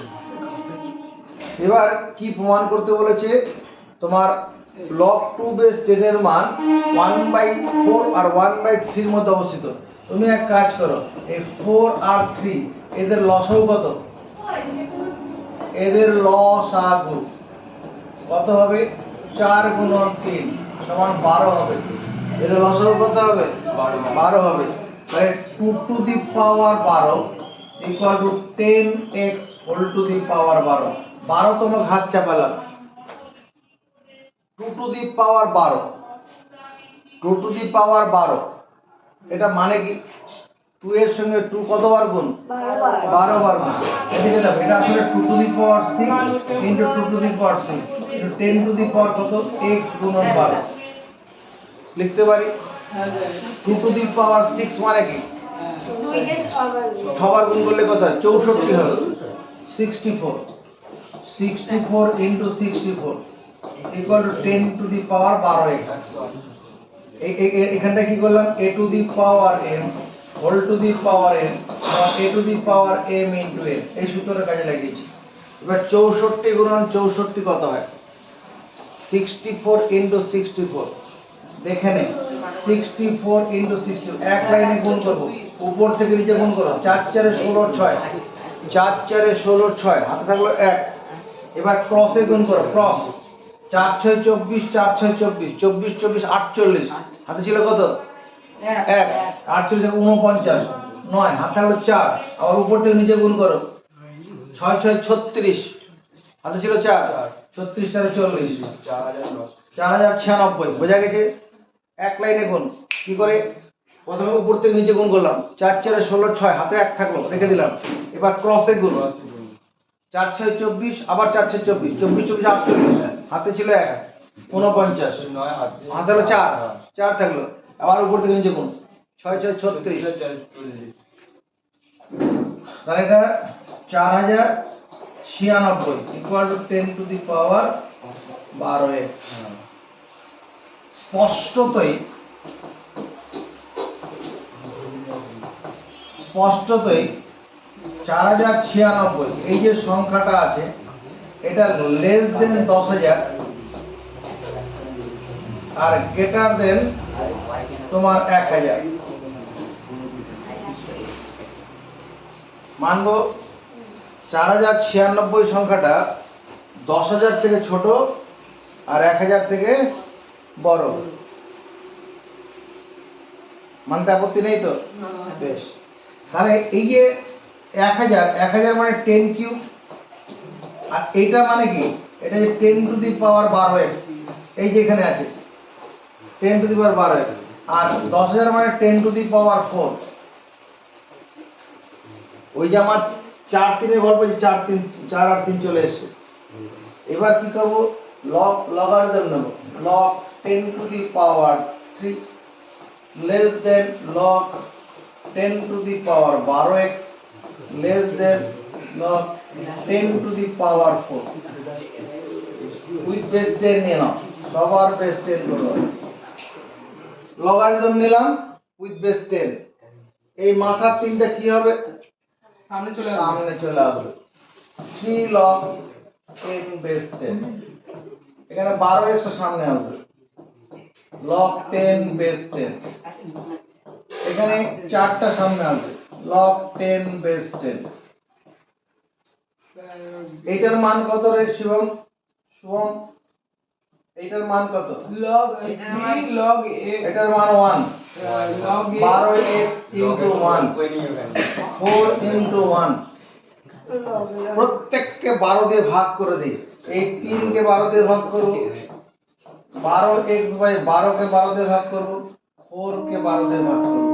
এবার কি প্রমাণ করতে বলেছে, তোমার লগ 2 বেস 10 এর মান 1/4 আর 1/3 এর মধ্যে অবস্থিত। তুমি এক কাজ করো, এই 4 আর 3 এদের লসাগু কত? এদের লসাগু কত হবে? 4 গুণন 3 সমান 12 হবে। এদের লসাগু কত হবে? 12 হবে। তাহলে 2 to the power 12 equal to 10x whole to the power 12। 12 তম ঘাত চাপালাম, 2 to the power 12, 2 to the power 12। এটা মানে কি 2 এর সঙ্গে 2 কতবার গুণ? 12 বার গুণ। এদিকে দেখো, এটা আসলে 2 to the power 6 into 2 to the power 6 into 10 to the power কত? x গুণন 12 লিখতে পারি। 2 টু দি পাওয়ার 6 মানে কি? 6 বার গুণ করলে কত হয়? 64 হবে। 64, 64 into 64 equal to 10 to the power 12x। এখানটা কি করলাম? a to the power m whole to the power n a to the power m into n, এই সূত্রটা কাজে লাগিয়েছি। এবার 64 গুণন 64 কত হয়? 64 ইনটু 64 দেখে নে, 64 ইনটু 60 এক লাইনে গুণ করব, উপর থেকে নিচে গুণ করো। 4 4 এ 16 6, 4 4 এ 16 6, হাতে থাকলো 1। এবার ক্রসে গুণ করো, ক্রস। 4 6 24, 4 6 24, 24 24 48, হাতে ছিল কত? 1, 48 49, 9, হাতে থাকলো 4। আবার উপর থেকে নিচে গুণ করো, 6 6 36, হাতে ছিল 4, 36 4 40, 4096। বোঝা গেছে? এক লাইনে গুণ কি করে? প্রথমে উপর থেকে নিচে গুণ করলাম, 4 4 এ 16 6, হাতে 1 থাকলো, রেখে দিলাম। এবার ক্রসে গুণ, 4 6 24, আবার 4 6 24, 24 24 48, হাতে ছিল 1, 49, হাতে হলো 4, 4 থাকলো। আবার উপর থেকে নিচে গুণ, 6 6 36, তাহলে এটা 4096 equal to 10 to the power 12x। স্পষ্টতই স্পষ্টতই 4096 এই যে সংখ্যাটা আছে এটা লেস দেন 10,000 আর গ্রেটার দেন তোমার 1000। মানবো 4096 সংখ্যাটা 10,000 থেকে ছোট আর 1000 থেকে বড়। মানতে আপত্তি নেই তো? বেশ, তাহলে এই যে 1000 মানে 10 কিউব, আর এটা মানে কি? এটা 10 টু দি পাওয়ার 12x, এই যে এখানে আছে 10 টু দি পাওয়ার 12x। আর 10,000 মানে 10 টু দি পাওয়ার 4। ওই যে আমার 4 3 এর গল্প, 4 আর 3 চলে এসছে। এবার কি করব? লগারিদম নেব, log 10 to the power 3 less than log 10 to the power 12x less than log 10 to the power 4 with base 10 নিয়ে নাও, সবার বেস 10 করো। লগারিদম নিলাম উইথ বেস 10, এই মাথার তিনটা কি হবে? সামনে চলে আসবে। 3 log 10 বেস 10, এখানে 12x সামনে আসবে, log 10 বেস 10। এখানে 4টা সামনে আসবে, log 10 বেস 10। এইটার মান কত রে শিবম? শুভম, এইটার মান কত?
log 3 log a
এটার মান 1,
log a
12x into 1, 4 into 1। প্রত্যেককে 12 দিয়ে ভাগ করে দিই। এই 3 কে 12 দিয়ে ভাগ করব, 12x বাই 12 কে 12 দিয়ে ভাগ করব, 4 কে 12 দিয়ে ভাগ করব।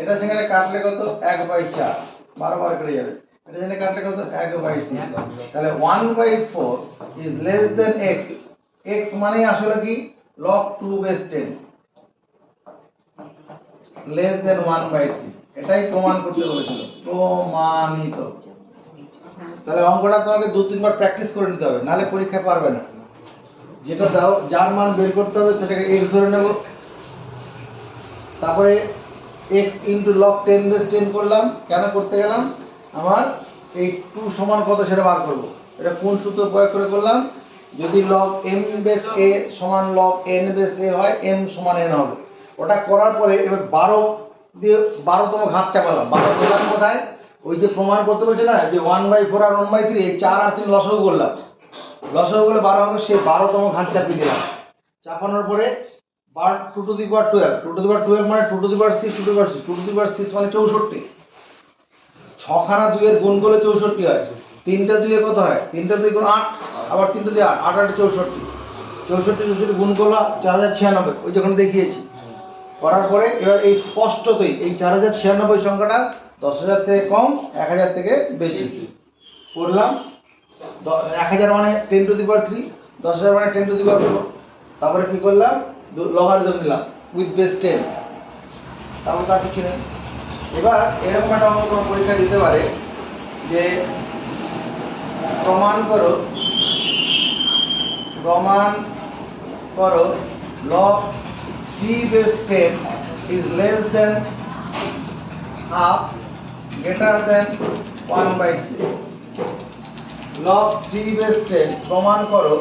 এটা সেখানে কাটলে কত? 1/4, 12 বার কেটে যাবে। এটা সেখানে কাটলে কত? 1/3। তাহলে 1/4 is less than x। x মানে আসলে কি? log 2 base 10 less than 1/3। এটাই প্রমাণ করতে বলেছিল, প্রমাণিত। তাহলে অঙ্কটা তোমাকে 2-3 বার প্র্যাকটিস করে নিতে হবে, নালে পরীক্ষায় পারবে না। যেটা দাও যার মান বের করতে হবে সেটাকে x ধরে নেব, তারপরে x ইন্টু লগ 10 বেস 10 করলাম। কেন করতে গেলাম? আমার এই 2 সমান কত সেটা বার করব। এটা কোন সূত্র প্রয়োগ করে করলাম? যদি লগ m বেস a সমান লগ n বেস a হয়, m সমান n হবে। ওটা করার পরে এবার 12 দিয়ে 12তম ঘাত চাপালাম। 12 পেলাম কোথায়? ওই যে প্রমাণ করতে বলছে না যে 1/4 আর 1/3, এই 4 আর 3 লসাগু করলাম। লসাগু করলে 12 হবে, সেই 12তম ঘাত চাপিয়ে দিলাম। চাপানোর পরে 2 to the power 12, 2 to the power 12 মানে 2 to the power 6, 2 to the power 6, 2 to the power 6 মানে 64। 6খানা 2 এর গুণ করলে 64 হয়। 3টা 2 এ কত হয়? 3টা 2 গুণ 8, আবার 3টা 2 8, 8 8 64, 64 গুণ করলো 4096, ওই যখন দেখিয়েছি। করার পরে এবার এই স্পষ্টতই এই 4096 সংখ্যাটা 10,000 থেকে কম, 1000 থেকে বেশি করলাম। 1000 মানে 10 টু দি পাওয়ার 3, 10,000 মানে 10 টু দি পাওয়ার 4। তারপরে কি করলাম? লগারিদম নিলাম উইথ বেস 10। তারপর তার কিছু নেই। এবার এরকম একটা অঙ্ক তোমার পরীক্ষা দিতে পারে যে প্রমাণ করো log 3 base 10 is less than half greater than 1/3। log 3 base 10 প্রমাণ করো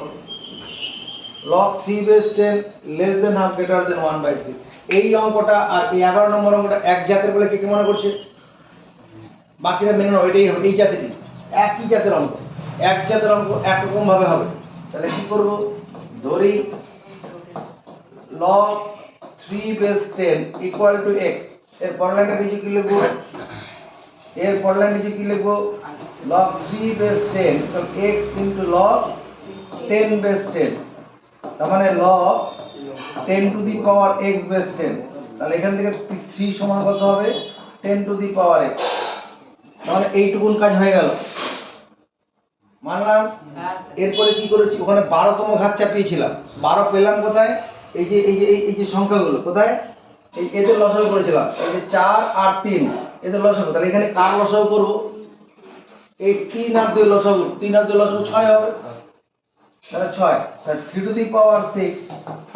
log 3 base 10 less than half greater than 1/3। এই অঙ্কটা আর এই 11 নম্বর অঙ্কটা এক জাতের বলে কে কে মনে করছে? বাকিরা মেনে নাও এটাই হবে, এই জাতিটি একই জাতের অঙ্ক, এক জাতের অঙ্ক একরকম ভাবে হবে। তাহলে কি করব? ধরি log 3 base 10 equal to x। এর পরের লাইনটা নিচে কি লিখব? log 3 base 10 equal x into log 10 base 10, তার মানে log 10 to the power x base 10। তাহলে এখান থেকে 3 সমান কত হবে? 10 to the power x। তাহলে এইটুকুন কাজ হয়ে গেল, মানলাম। এরপরে কি করেছি? ওখানে 12তম ঘাত চাপিয়েছিলাম। 12 পেলাম কোথায়? এই যে সংখ্যাগুলো কোথায়? এই এদের লসাগু করেছিলাম। এই যে 4 আর 3 এদের লসাগু। তাহলে এখানে কার লসাগু করব? এই 3 আর 2 লসাগু, 3 আর 2 লসাগু 6 হবে। তাহলে 6, তাহলে 3 টু দি পাওয়ার 6,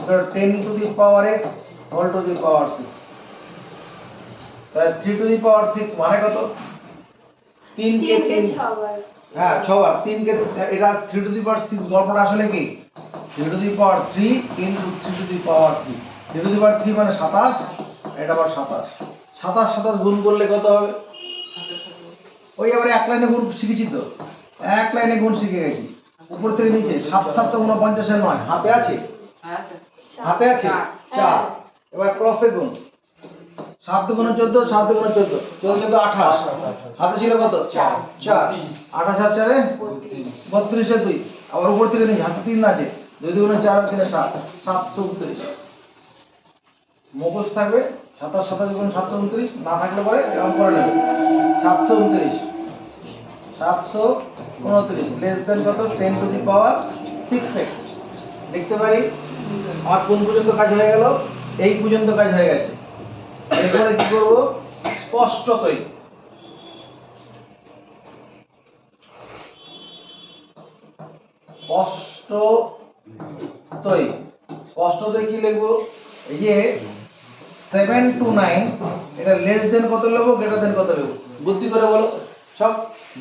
তাহলে 10 to the power x whole to the power 6। তাহলে 3 টু দি পাওয়ার 6 মানে কত? 3 কে 3,
6 বার।
হ্যাঁ 6 বার। 3 কে এটা 3 টু দি পাওয়ার 6 গল্পটা আসলে কি? 3 to the power 3 into 3 to the power 3। 3 to the power 3 মানে 27, এটা আবার 27। 27 গুণ করলে কত হবে? ওই আবার এক লাইনে গুণ শিখেছি তো, এক লাইনে গুণ শিখে গেছি। উপর থেকে নিচে 7 7 তো 49 এর নয়, হাতে আছে? হাতে আছে 4। এবার ক্রসে গুণ 7 দুগুণে 14, 7 দুগুণে 14, 14 28, হাতে ছিল কত? 4। 28 আর 4 32 এর 2, আবার উপর থেকে নিচে হাতে 3 আছে, 2 দুগুণে 4 আর 3 7, 729। মুখস্থ থাকবে 27 27 গুণ 729, না থাকলে পরে এরকম করে নেবে 729, 729 লেস দেন কত? 10 টু দি পাওয়ার 6x। লিখতে পারি আমার কোন পর্যন্ত কাজ হয়ে গেল? এই পর্যন্ত কাজ হয়ে গেছে। এরপরে কি করব? স্পষ্টতই কি লিখবো? এই যে 7 to 9 এটা লেস দেন কত লিখবো, গ্রেটার দেন কত লিখবো? বুদ্ধি করে বলো। সব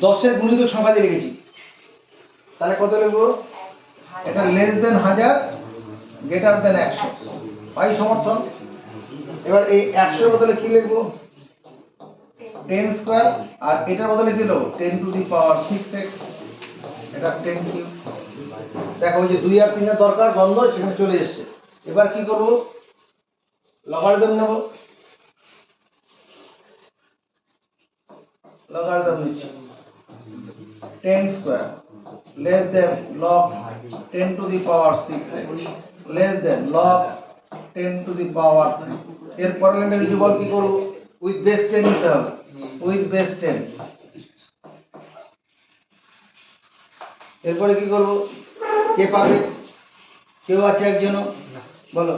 10 এর গুণিতক সংখ্যা দিয়ে লিখেছি। তাহলে কত লিখবো? এটা লেস দেন 1000, গ্রেটার দেন 100। পাই সমর্থন? এবার এই 100 এর বদলে কি লিখবো? 10 স্কয়ার। আর এটার বদলে কি লিখবো? 10 টু দি পাওয়ার 6x। এটা 10 কিউব। দেখো ওই যে 2 আর 3 এর দরকার বন্ধ, সেখানে চলে এসেছে। এবার কি করব? লগারিদম নেব। লগারিদম নিচ্ছি 10 square less than log 10 to the power 6x less than log 10 to the power 3। এর পরের লাইনে রিজুয়াল কি করব? উইথ বেস 10 নিতে হবে, উইথ বেস 10। এরপরে কি করব? কে পাবে? কেউ আছে একজনও? বলো।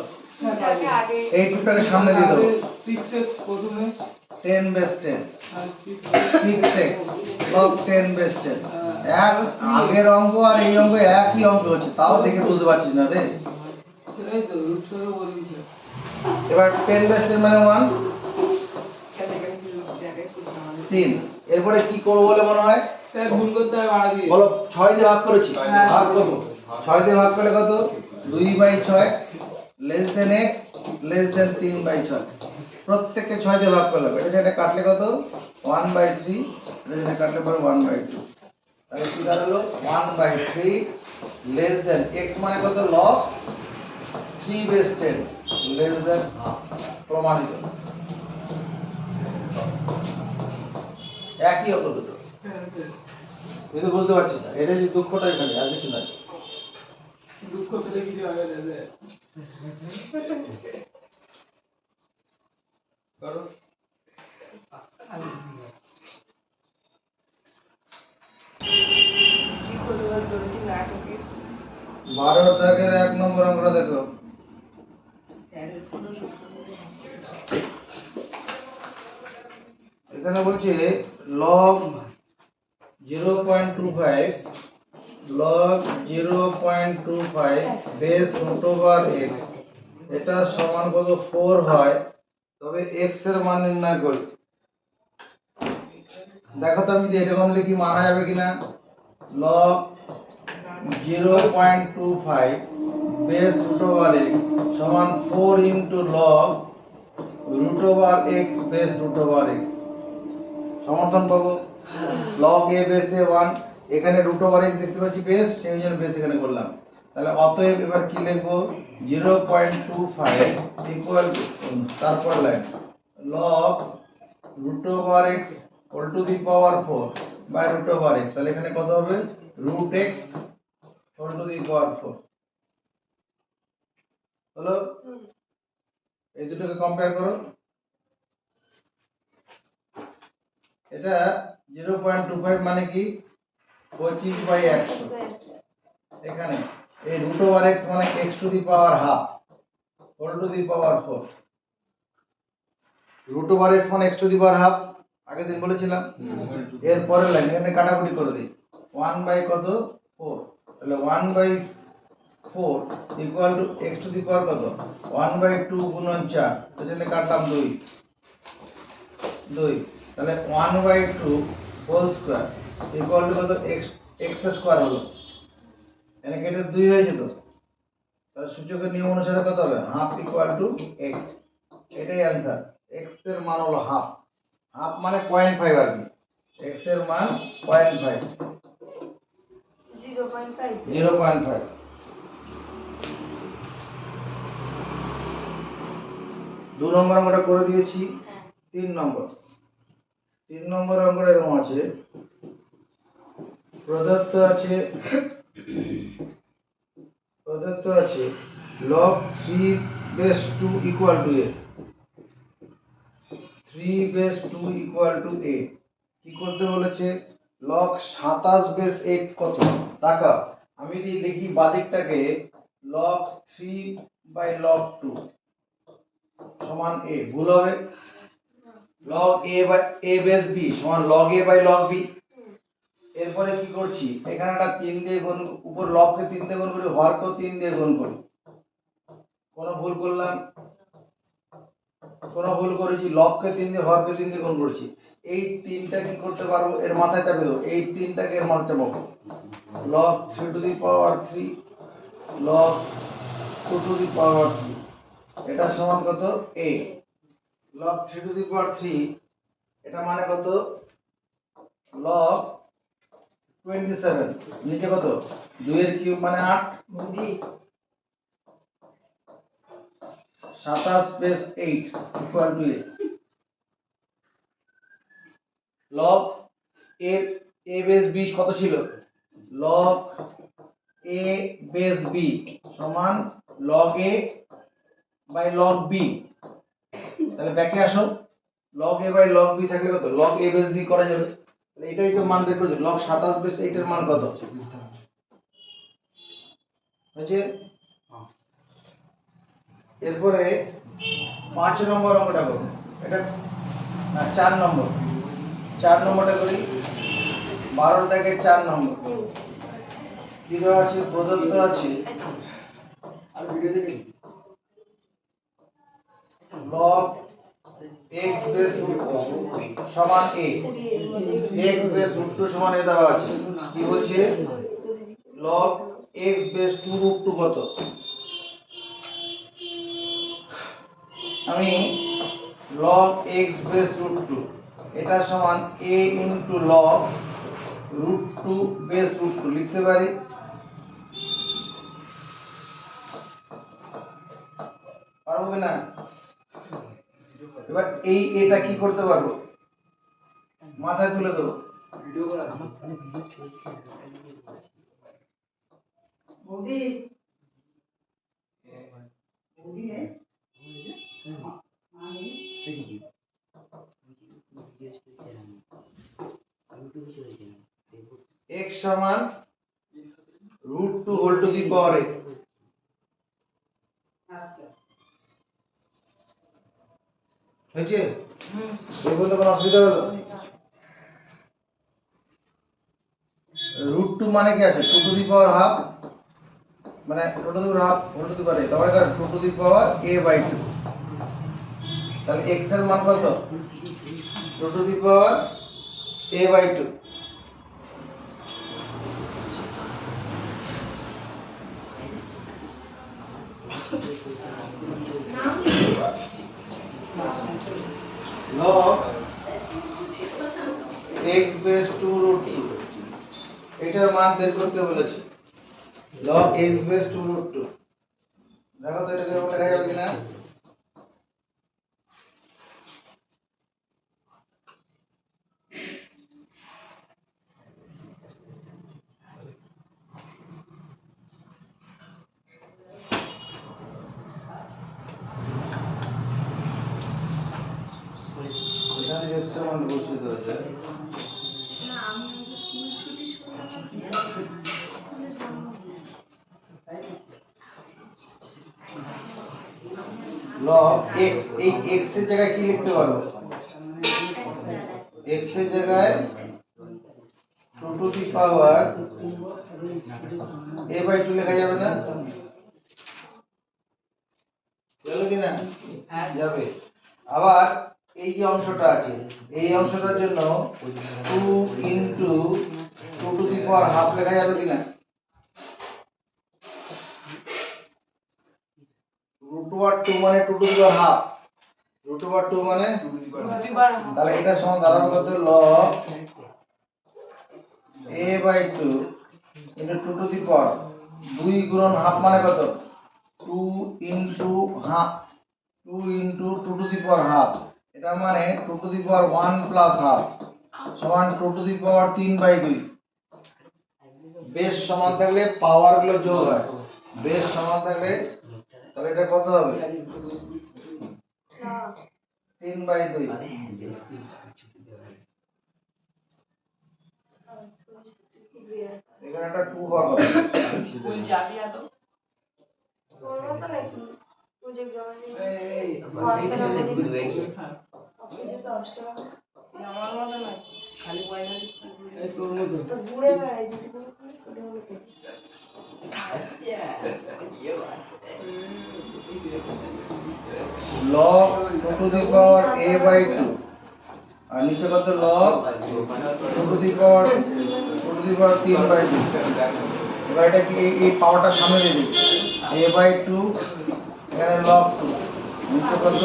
এটাকে আগে
এই টুটাকে সামনে দিয়ে দেবো।
6x প্রথমে
10 বেস 10,
আর
6x log 10 বেস 10। এক আগের অঙ্ক আর এই অঙ্ক একই অঙ্ক হচ্ছে, তাও দেখে বুঝতে পারছিস না রে।
সেটাই তো রূপসারও বলে দিচ্ছে।
এবার 10 বেস 10 মানে 1 3। এরপরে কি করবো বলে মনে হয়?
স্যার ভুল করতে হয় বাড়া দিয়ে।
বলো 6 দিয়ে ভাগ করেছি, ভাগ করবো। 6 দিয়ে ভাগ করলে কত? 2/6 less than x less than 3/6। প্রত্যেককে 6 দিয়ে ভাগ করলাম, এটা সেটা কাটলে কত? 1/3, এটা সেটা কাটলে পরে 1/2। তাহলে কি দাঁড়ালো? 1/3 লেস দেন x মানে কত? log 3 base 10 less than half. প্রমাণিত। একই হলো দুটো।
হ্যাঁ স্যার।
কিন্তু বুঝতে পারছিস না, এটা যে দুঃখটা এখানে, আর কিছু নাই।
দুঃখ পেলে কিছু হবে না স্যার।
করো।
কি করবো জলদি নাটকে
12 দাগের 1 নম্বর অঙ্কটা দেখো। এখানে বলছে log 0.25 log 0.25 base root over x, এটা সমান কত? 4 হয়, তবে x এর মান নির্ণয় করি। দেখো তো আমি যদি এরকম লিখি মানা যাবে কিনা? log 0.25 base root over x সমান 4 into log root over x base root over x। সমর্থন পাবো। log a বেস এ 1, এখানে রুট ওভার x দেখতে পাচ্ছি বেস, সেই জন্য বেস এখানে করলাম। তাহলে অতএব এবার কি লিখবো? 0.25 ইকুয়াল টু, তারপর line log root over x whole to the power 4 by root over x। তাহলে এখানে কত হবে? Root x whole to the power 4 হলো। এই দুটোকে কম্পেয়ার করো। এটা 0.25 মানে কি? 25/100। এখানে এই রুট ওভার x মানে x to the power half whole to the power 4। Root over x মানে x to the power half, আগের দিন বলেছিলাম। এর পরের লাইন এখানে কাটাকুটি করে দিই, 1 বাই কত? 4। তাহলে 1/4 equal to x to the power কত? 1/2 গুণন 4, এখানে কাটলাম 2। তাহলে 1/2 হোল স্কয়ার ইকুয়াল টু কত? x স্কয়ার হলো। এখানে কেটে 2 হয়েছে তো, তাহলে সূচকের নিয়ম অনুসারে কত হবে? Half equal to x। এটাই অ্যান্সার। x এর মান হলো হাফ। হাফ মানে 0.5 আর কি। x এর মান 0.5। 0.5। দু নম্বর অঙ্কটা করে দিয়েছি। 3 নম্বর অঙ্কটা এরকম আছে, প্রদত্ত আছে log 3 base 2 equal to a। 3 base 2 equal to a। কি করতে বলেছে? log 27 বেস 8 কত? তাকাও, আমি যদি লিখি বাদিকটাকে log 3 বাই log 2 সমান a, ভুল হবে। log a by a base b সমান log a by log b। এরপরে কি করছি? এখানে একটা 3 দিয়ে গুণ, উপর লগকে 3 দিয়ে গুণ করি, হরকেও 3 দিয়ে গুণ করি। কোন ভুল করলাম? কোন ভুল করেছি? লগকে 3 দিয়ে, হরকে 3 দিয়ে গুণ করছি। এই 3টা কি করতে পারবো? এর মাথায় চাপে দেবো। এই 3টাকে এর মাথায় চাপাবো। log 3 to the power 3 log 2 to the power 3, এটা সমান কত? a। log 3 to the power 3 এটা মানে কত? log 27, নিচে কত? 2 এর কিউব মানে 8। 27 base 8 equal to a। log a base b কত ছিল? log a বেস b সমান log a by log b। তাহলে ব্যাকে আসো, log a by log b থাকলে কত? log a বেস b করা যাবে। তাহলে এটাই তো মান বের করছি। log 27 বেস 8 এর মান কত হয়েছে? এরপরে 5 নম্বর অঙ্কটা করব। এটা না, 4 নম্বরটা করি। 12 থেকে 4 নম্বর কি দেওয়া আছে? প্রদত্ত আছে log x বেস রুট সমান a, x বেস রুট 2 সমান a দেওয়া আছে। কি বলছে? log x বেস 2 রুট 2 কত? আমি log x বেস রুট 2 এটা সমান a into log root 2 base root 2 লিখতে পারি। পারবো কি না? এবার এই এটা কি করতে পারবো? মাথায় তুলে দেবো। x সমান root 2 whole to the power a। হয়েছে? এই বলতে কোনো অসুবিধা হলো? রুট 2 মানে কি আছে? 2 টু দি পাওয়ার হাফ, মানে 2 to the power half whole to the power a, তার মানে 2 to the power a by 2। তাহলে x এর মান কত? 2 to the power a by 2। log x base 2 root 2 এটার মান বের করতে বলেছে। log x বেস 2 রুট 2 দেখো তো এটা কিরকম লেখা যাবে কিনা। এখানে x এর মান বসিয়ে দেওয়া যায়। log x, এই x এর জায়গায় কি লিখতে পারবো? x এর জায়গায় 2 to the power a by 2 লেখা যাবে না? যাবে কি না? যাবে। আবার এই যে অংশটা আছে এই অংশটার জন্য 2 into 2 to the power half লেখা যাবে কি না? রুট ওভার 2 মানে 2 to the power half, root over 2 মানে তাহলে এটা সমান দাঁড়াবে কত? log a by 2 into 2 to the power 2 গুণন হাফ মানে কত? 2 into half, 2 into 2 to the power half, এটা মানে 2 to the power 1 plus half সমান 2 to the power 3 by 2। Base সমান থাকলে পাওয়ার গুলো যোগ হয়, বেস সমান থাকলে তাহলে এটা কত হবে? 3 বাই 2। এখানে একটা 2 হওয়ার কথা। log 2 to the power a by 2 আর নিচে কত? log 2 to the power 3 by 2। এবার এটা কি এই পাওয়ারটা সামনে দিয়ে দিই, a বাই 2 এখানে log 2 নিচে কত?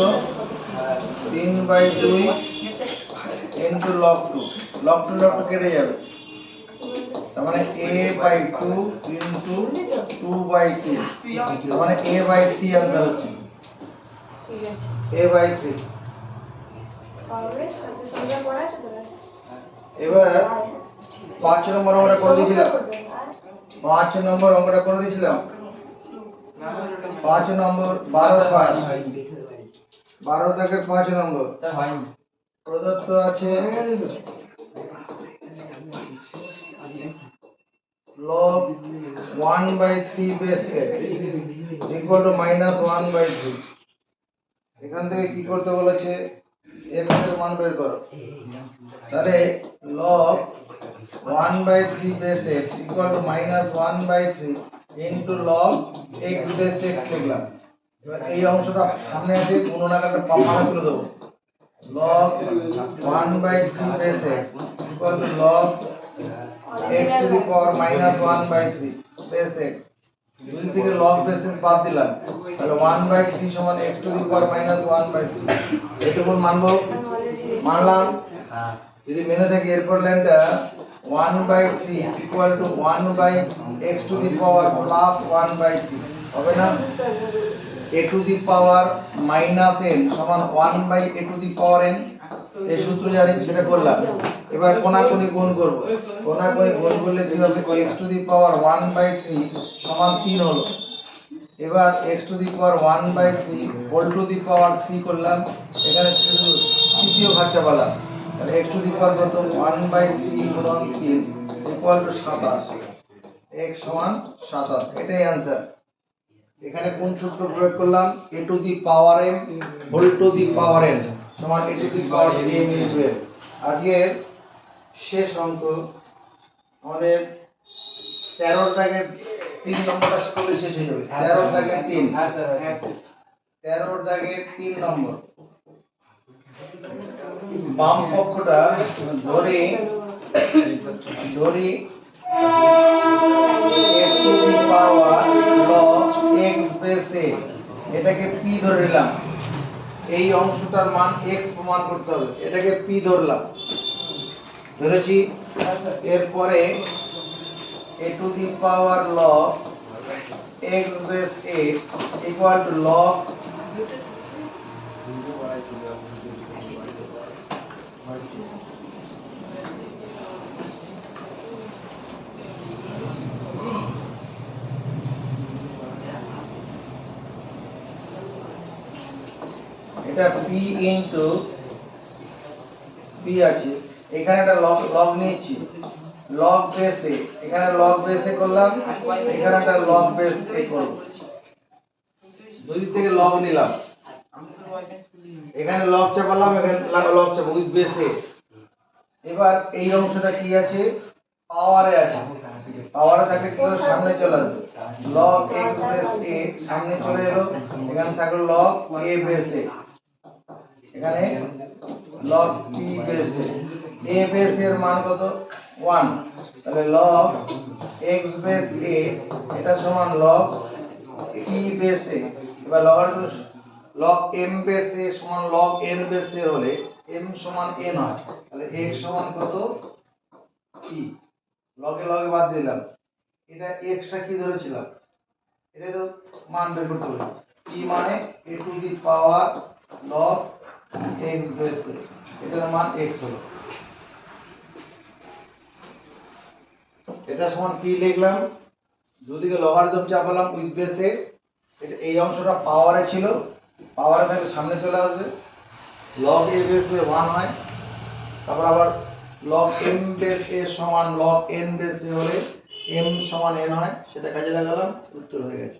3 বাই 2 ইনটু log 2, log 2 কেটে যাবে, তার মানে a বাই 2 ইনটু 2 বাই 3, তার মানে a বাই 3 आंसर হচ্ছে।
ঠিক আছে।
a by 3।
পাওয়ারের সাথে সঙ্গে পড়া আছে তো?
এবার 5 নম্বর অঙ্কটা করে দিয়েছিলাম, 5 নম্বর অঙ্কটা করে দিয়েছিলাম। 5 নম্বর 12 থেকে 5 নম্বর
স্যার হয়নি।
প্রদত্ত আছে log 1/3 base x equal two -1/3। এখান থেকে কি করতে বলেছে? x এর মান বের করো। তাহলে log 1/3 base x equal to minus 1/3 into log x base x লিখলাম। এবার এই অংশটা সামনে আছে, গুণন আকারে পাওয়ার তুলে দেবো। log 1/3 base x equal to log x to the power minus 1/3 base x। দুই থেকে log base x বাদ দিলাম, তাহলে 1/3 সমান x to the power minus 1/3। এটুকু মানবো, মানলাম।
হ্যাঁ
যদি মেনে থাকি এরপর লাইনটা 1/3 equal to 1/x to the power plus 1/3 হবে না? a to the power minus n সমান 1/a to the power n। এই সূত্র জানি, সেটা করলাম। এবার কোণাকুণি গুণ করব। কোণাকুণি গুণ করলে কি হবে? x to the power 1/3 সমান 3 হলো। এবার x to the power 1/3 whole to the power 3 করলাম, এখানে তৃতীয় ঘাত চাপালাম, তাহলে x to the power কত? 1/3 গুণন 3 ইকুয়াল টু 27। x সমান 27, এটাই অ্যানসার। এখানে কোন সূত্র প্রয়োগ করলাম? a to the power m whole to the power n সমান a to the power m into n। আজকের শেষ অঙ্ক আমাদের 13 দাগের 3 নম্বরটা করলে শেষ হয়ে যাবে। 13 দাগের 3,
হ্যাঁ স্যার, হ্যাঁ স্যার।
13 দাগের 3 নম্বর। বাম পক্ষটা ধরি a to the power log x base a, এটাকে p ধরে নিলাম। এই অংশটার মান x প্রমাণ করতে হবে, এটাকে p ধরলাম, ধরেছি। এরপরে a to the power log x base a equal to log এটা p ইনটু p আছে, এখানে একটা log নিয়েছি, log base a, এখানে log base a করলাম, এখানে একটা log base a করব। দুই দিক থেকে log নিলাম, এখানে log চাপালাম, এখানে log চাপাবো উইথ base a। এবার এই অংশটা কি আছে? পাওয়ারে আছে। পাওয়ারে থাকলে কি হবে? সামনে চলে আসবে, log x base a সামনে চলে এলো, এখানে থাকলো log a base a, এখানে log p base a base এর মান কত? 1, তাহলে log x base a এটা সমান log p base a। এবার log m base a সমান log n base a হলে m সমান n হয়, তাহলে x সমান কত? p। লগে লগে বাদ দিলাম, এটা x টা কি ধরেছিলাম? এটা তো মান বের করতে হবে। p মানে a to the power log x base a, এটার মান x হলো, এটা সমান p লিখলাম। দুদিকে লগারিদম চাপালাম উইথ বেস a। এটা এই অংশটা পাওয়ারে ছিল, পাওয়ারে থাকলে সামনে চলে আসবে, log a base a 1 হয়। তারপর আবার log m base a সমান log n base a হলে m সমান n হয়, সেটা কাজে লাগালাম, উত্তর হয়ে গেছে।